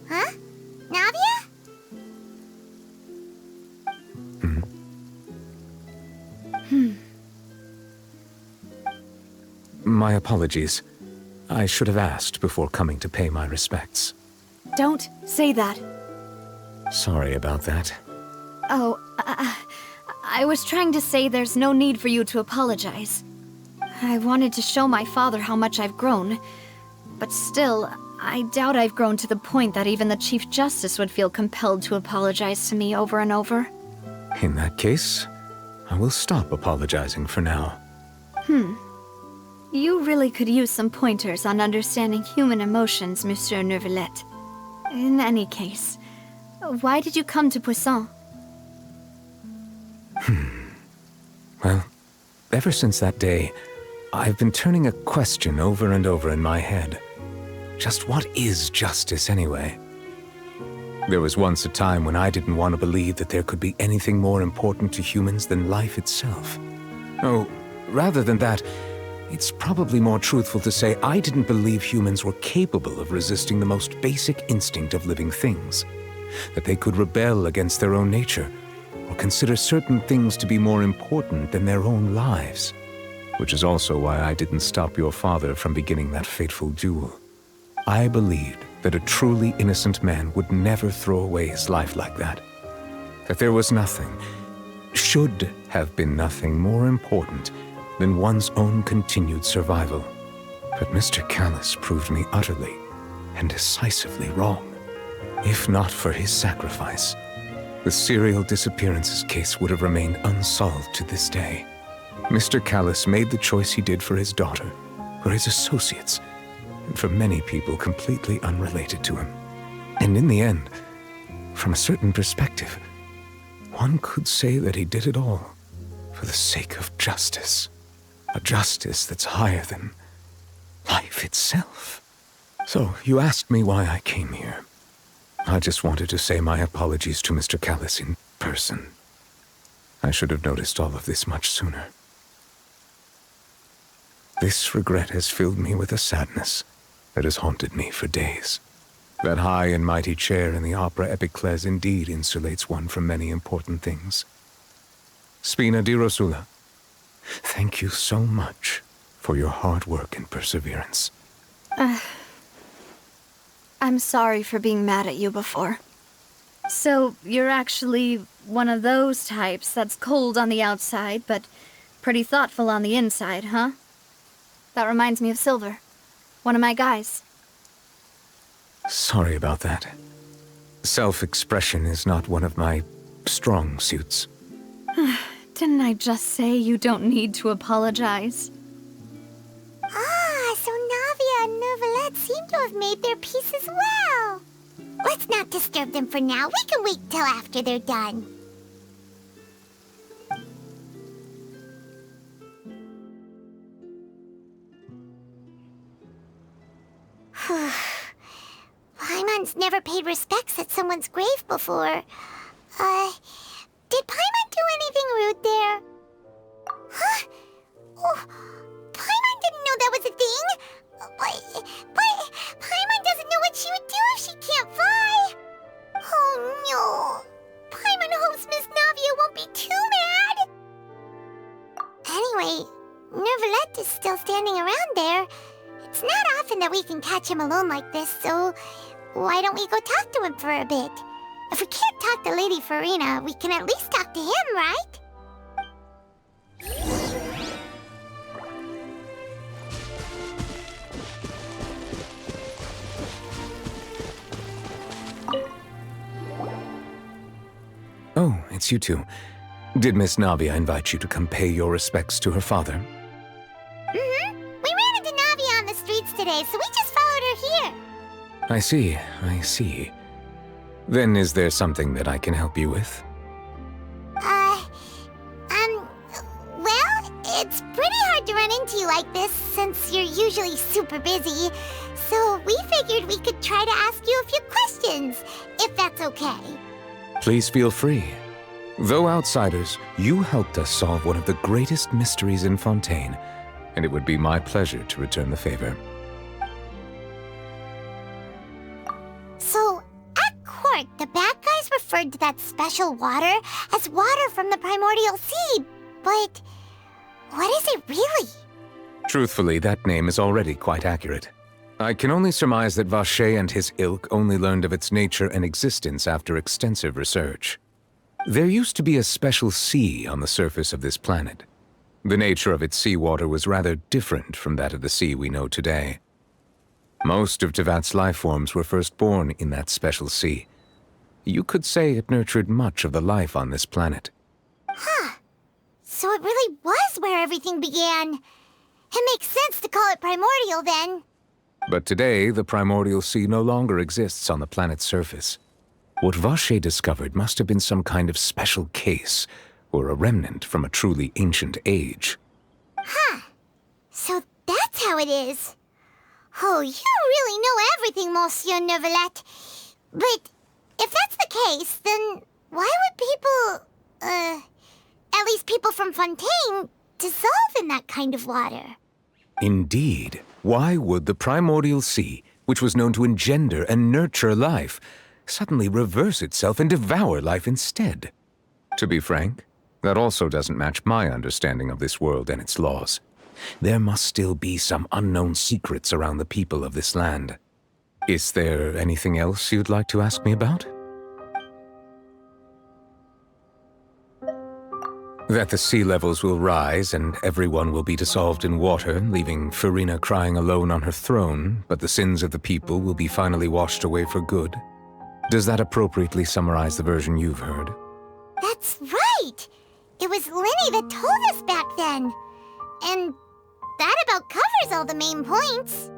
Huh? Navia? My apologies. I should have asked before coming to pay my respects. Don't say that. Sorry about that. Oh, I was trying to say there's no need for you to apologize. I wanted to show my father how much I've grown, but still, I doubt I've grown to the point that even the Chief Justice would feel compelled to apologize to me over and over. In that case, I will stop apologizing for now. You really could use some pointers on understanding human emotions, Monsieur Neuvillette. In any case, why did you come to Poisson? Well, ever since that day, I've been turning a question over and over in my head. Just what is justice, anyway? There was once a time when I didn't want to believe that there could be anything more important to humans than life itself. Oh, rather than that, it's probably more truthful to say I didn't believe humans were capable of resisting the most basic instinct of living things. That they could rebel against their own nature, or consider certain things to be more important than their own lives. Which is also why I didn't stop your father from beginning that fateful duel. I believed that a truly innocent man would never throw away his life like that. That there was nothing, should have been nothing more important than one's own continued survival. But Mr. Callus proved me utterly and decisively wrong. If not for his sacrifice, the serial disappearances case would have remained unsolved to this day. Mr. Callus made the choice he did for his daughter, for his associates, and for many people completely unrelated to him. And in the end, from a certain perspective, one could say that he did it all for the sake of justice. A justice that's higher than life itself. So, you asked me why I came here. I just wanted to say my apologies to Mr. Callus in person. I should have noticed all of this much sooner. This regret has filled me with a sadness that has haunted me for days. That high and mighty chair in the Opera Epiclese indeed insulates one from many important things. Spina di Rosula, thank you so much for your hard work and perseverance. I'm sorry for being mad at you before. So, you're actually one of those types that's cold on the outside, but pretty thoughtful on the inside, huh? That reminds me of Silver, one of my guys. Sorry about that. Self-expression is not one of my strong suits. Didn't I just say you don't need to apologize? Ah, so Navia and Neuvillette seem to have made their peace as well. Let's not disturb them for now. We can wait till after they're done. Paimon's never paid respects at someone's grave before. Did Paimon do anything rude there? Huh? Oh, Paimon didn't know that was a thing. But Paimon doesn't know what she would do if she can't fly. Oh no. Paimon hopes Miss Navia won't be too mad. Anyway, Neuvillette is still standing around there. It's not often that we can catch him alone like this, so why don't we go talk to him for a bit? If we can't talk to Lady Furina, we can at least talk to him, right? Oh, it's you two. Did Miss Navia invite you to come pay your respects to her father? Mm-hmm. We ran into Navia on the streets today, so we just followed her here. I see, I see. Then is there something that I can help you with? Well, it's pretty hard to run into you like this since you're usually super busy. So we figured we could try to ask you a few questions, if that's okay. Please feel free. Though outsiders, you helped us solve one of the greatest mysteries in Fontaine, and it would be my pleasure to return the favor. So, at court, the bad guys referred to that special water as water from the primordial sea, but what is it really? Truthfully, that name is already quite accurate. I can only surmise that Vacher and his ilk only learned of its nature and existence after extensive research. There used to be a special sea on the surface of this planet. The nature of its seawater was rather different from that of the sea we know today. Most of Tevat's life forms were first born in that special sea. You could say it nurtured much of the life on this planet. Huh. So it really was where everything began. It makes sense to call it primordial then. But today, the primordial sea no longer exists on the planet's surface. What Vacher discovered must have been some kind of special case, or a remnant from a truly ancient age. Huh. So that's how it is. Oh, you really know everything, Monsieur Neuvillette. But if that's the case, then why would people, at least people from Fontaine, dissolve in that kind of water? Indeed. Why would the primordial sea, which was known to engender and nurture life, suddenly reverse itself and devour life instead? To be frank, that also doesn't match my understanding of this world and its laws. There must still be some unknown secrets around the people of this land. Is there anything else you'd like to ask me about? That the sea levels will rise and everyone will be dissolved in water, leaving Furina crying alone on her throne, but the sins of the people will be finally washed away for good. Does that appropriately summarize the version you've heard? That's right! It was Linny that told us back then. And that about covers all the main points.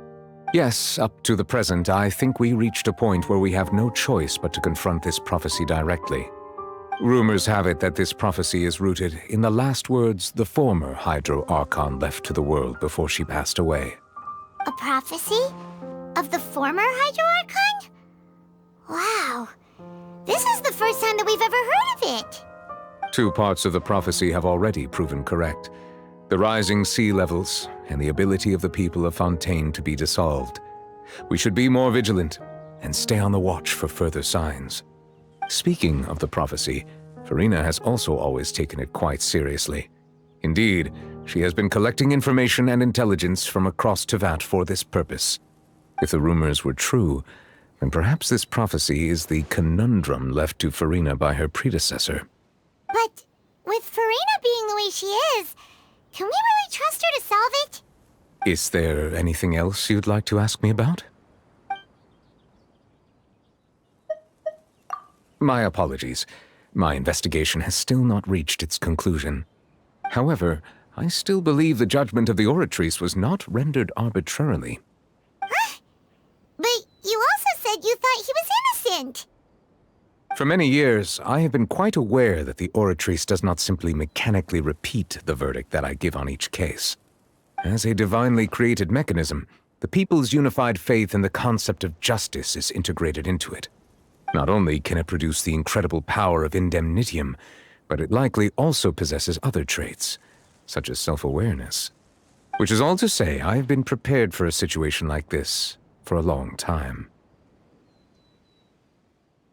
Yes, up to the present, I think we reached a point where we have no choice but to confront this prophecy directly. Rumors have it that this prophecy is rooted in the last words the former Hydro Archon left to the world before she passed away. A prophecy? Of the former Hydro Archon? Wow. This is the first time that we've ever heard of it. 2 parts of the prophecy have already proven correct. The rising sea levels and the ability of the people of Fontaine to be dissolved. We should be more vigilant and stay on the watch for further signs. Speaking of the prophecy, Furina has also always taken it quite seriously. Indeed, she has been collecting information and intelligence from across Tevat for this purpose. If the rumors were true, then perhaps this prophecy is the conundrum left to Furina by her predecessor. But with Furina being the way she is, can we really trust her to solve it? Is there anything else you'd like to ask me about? My apologies. My investigation has still not reached its conclusion. However, I still believe the judgment of the Oratrice was not rendered arbitrarily. Huh? But you also said you thought he was innocent. For many years, I have been quite aware that the Oratrice does not simply mechanically repeat the verdict that I give on each case. As a divinely created mechanism, the people's unified faith in the concept of justice is integrated into it. Not only can it produce the incredible power of indemnitium, but it likely also possesses other traits, such as self-awareness. Which is all to say, I have been prepared for a situation like this for a long time.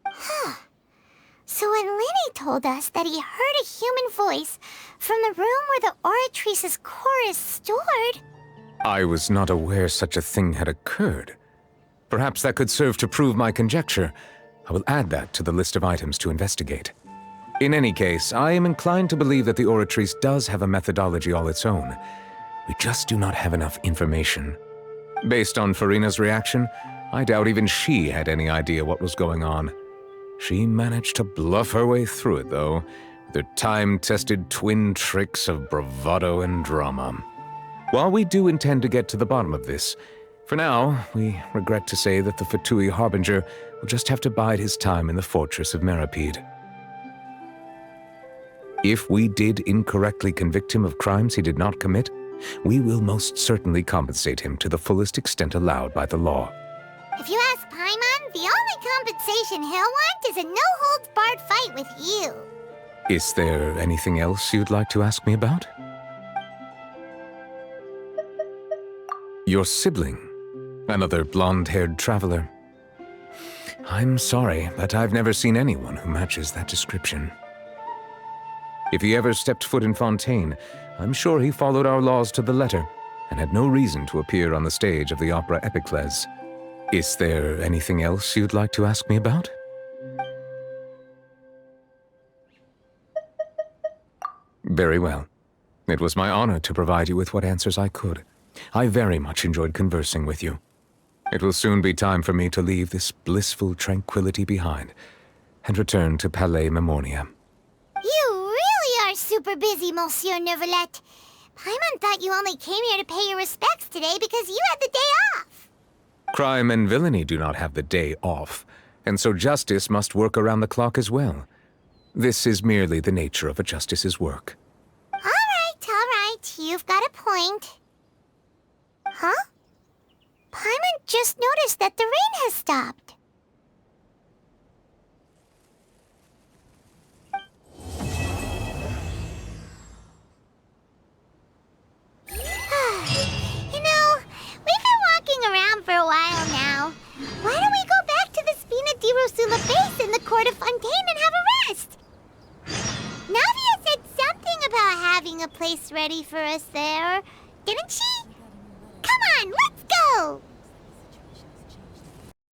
Huh. So when Linny told us that he heard a human voice from the room where the Oratrice's core is stored... I was not aware such a thing had occurred. Perhaps that could serve to prove my conjecture. I will add that to the list of items to investigate. In any case, I am inclined to believe that the Oratrice does have a methodology all its own. We just do not have enough information. Based on Furina's reaction, I doubt even she had any idea what was going on. She managed to bluff her way through it, though, with her time-tested twin tricks of bravado and drama. While we do intend to get to the bottom of this, for now, we regret to say that the Fatui Harbinger will just have to bide his time in the fortress of Meripede. If we did incorrectly convict him of crimes he did not commit, we will most certainly compensate him to the fullest extent allowed by the law. If you ask Paimon, the only compensation he'll want is a no-holds-barred fight with you. Is there anything else you'd like to ask me about? Your sibling, another blonde-haired traveler. I'm sorry, but I've never seen anyone who matches that description. If he ever stepped foot in Fontaine, I'm sure he followed our laws to the letter and had no reason to appear on the stage of the opera Epicles. Is there anything else you'd like to ask me about? Very well. It was my honor to provide you with what answers I could. I very much enjoyed conversing with you. It will soon be time for me to leave this blissful tranquility behind and return to Palais Memornia. You really are super busy, Monsieur Neuvillette. Paimon thought you only came here to pay your respects today because you had the day off. Crime and villainy do not have the day off, and so justice must work around the clock as well. This is merely the nature of a justice's work. All right. You've got a point. Huh? Paimon just noticed that the rain has stopped. We've been walking around for a while now. Why don't we go back to the Spina di Rosula base in the court of Fontaine and have a rest? Navia said something about having a place ready for us there.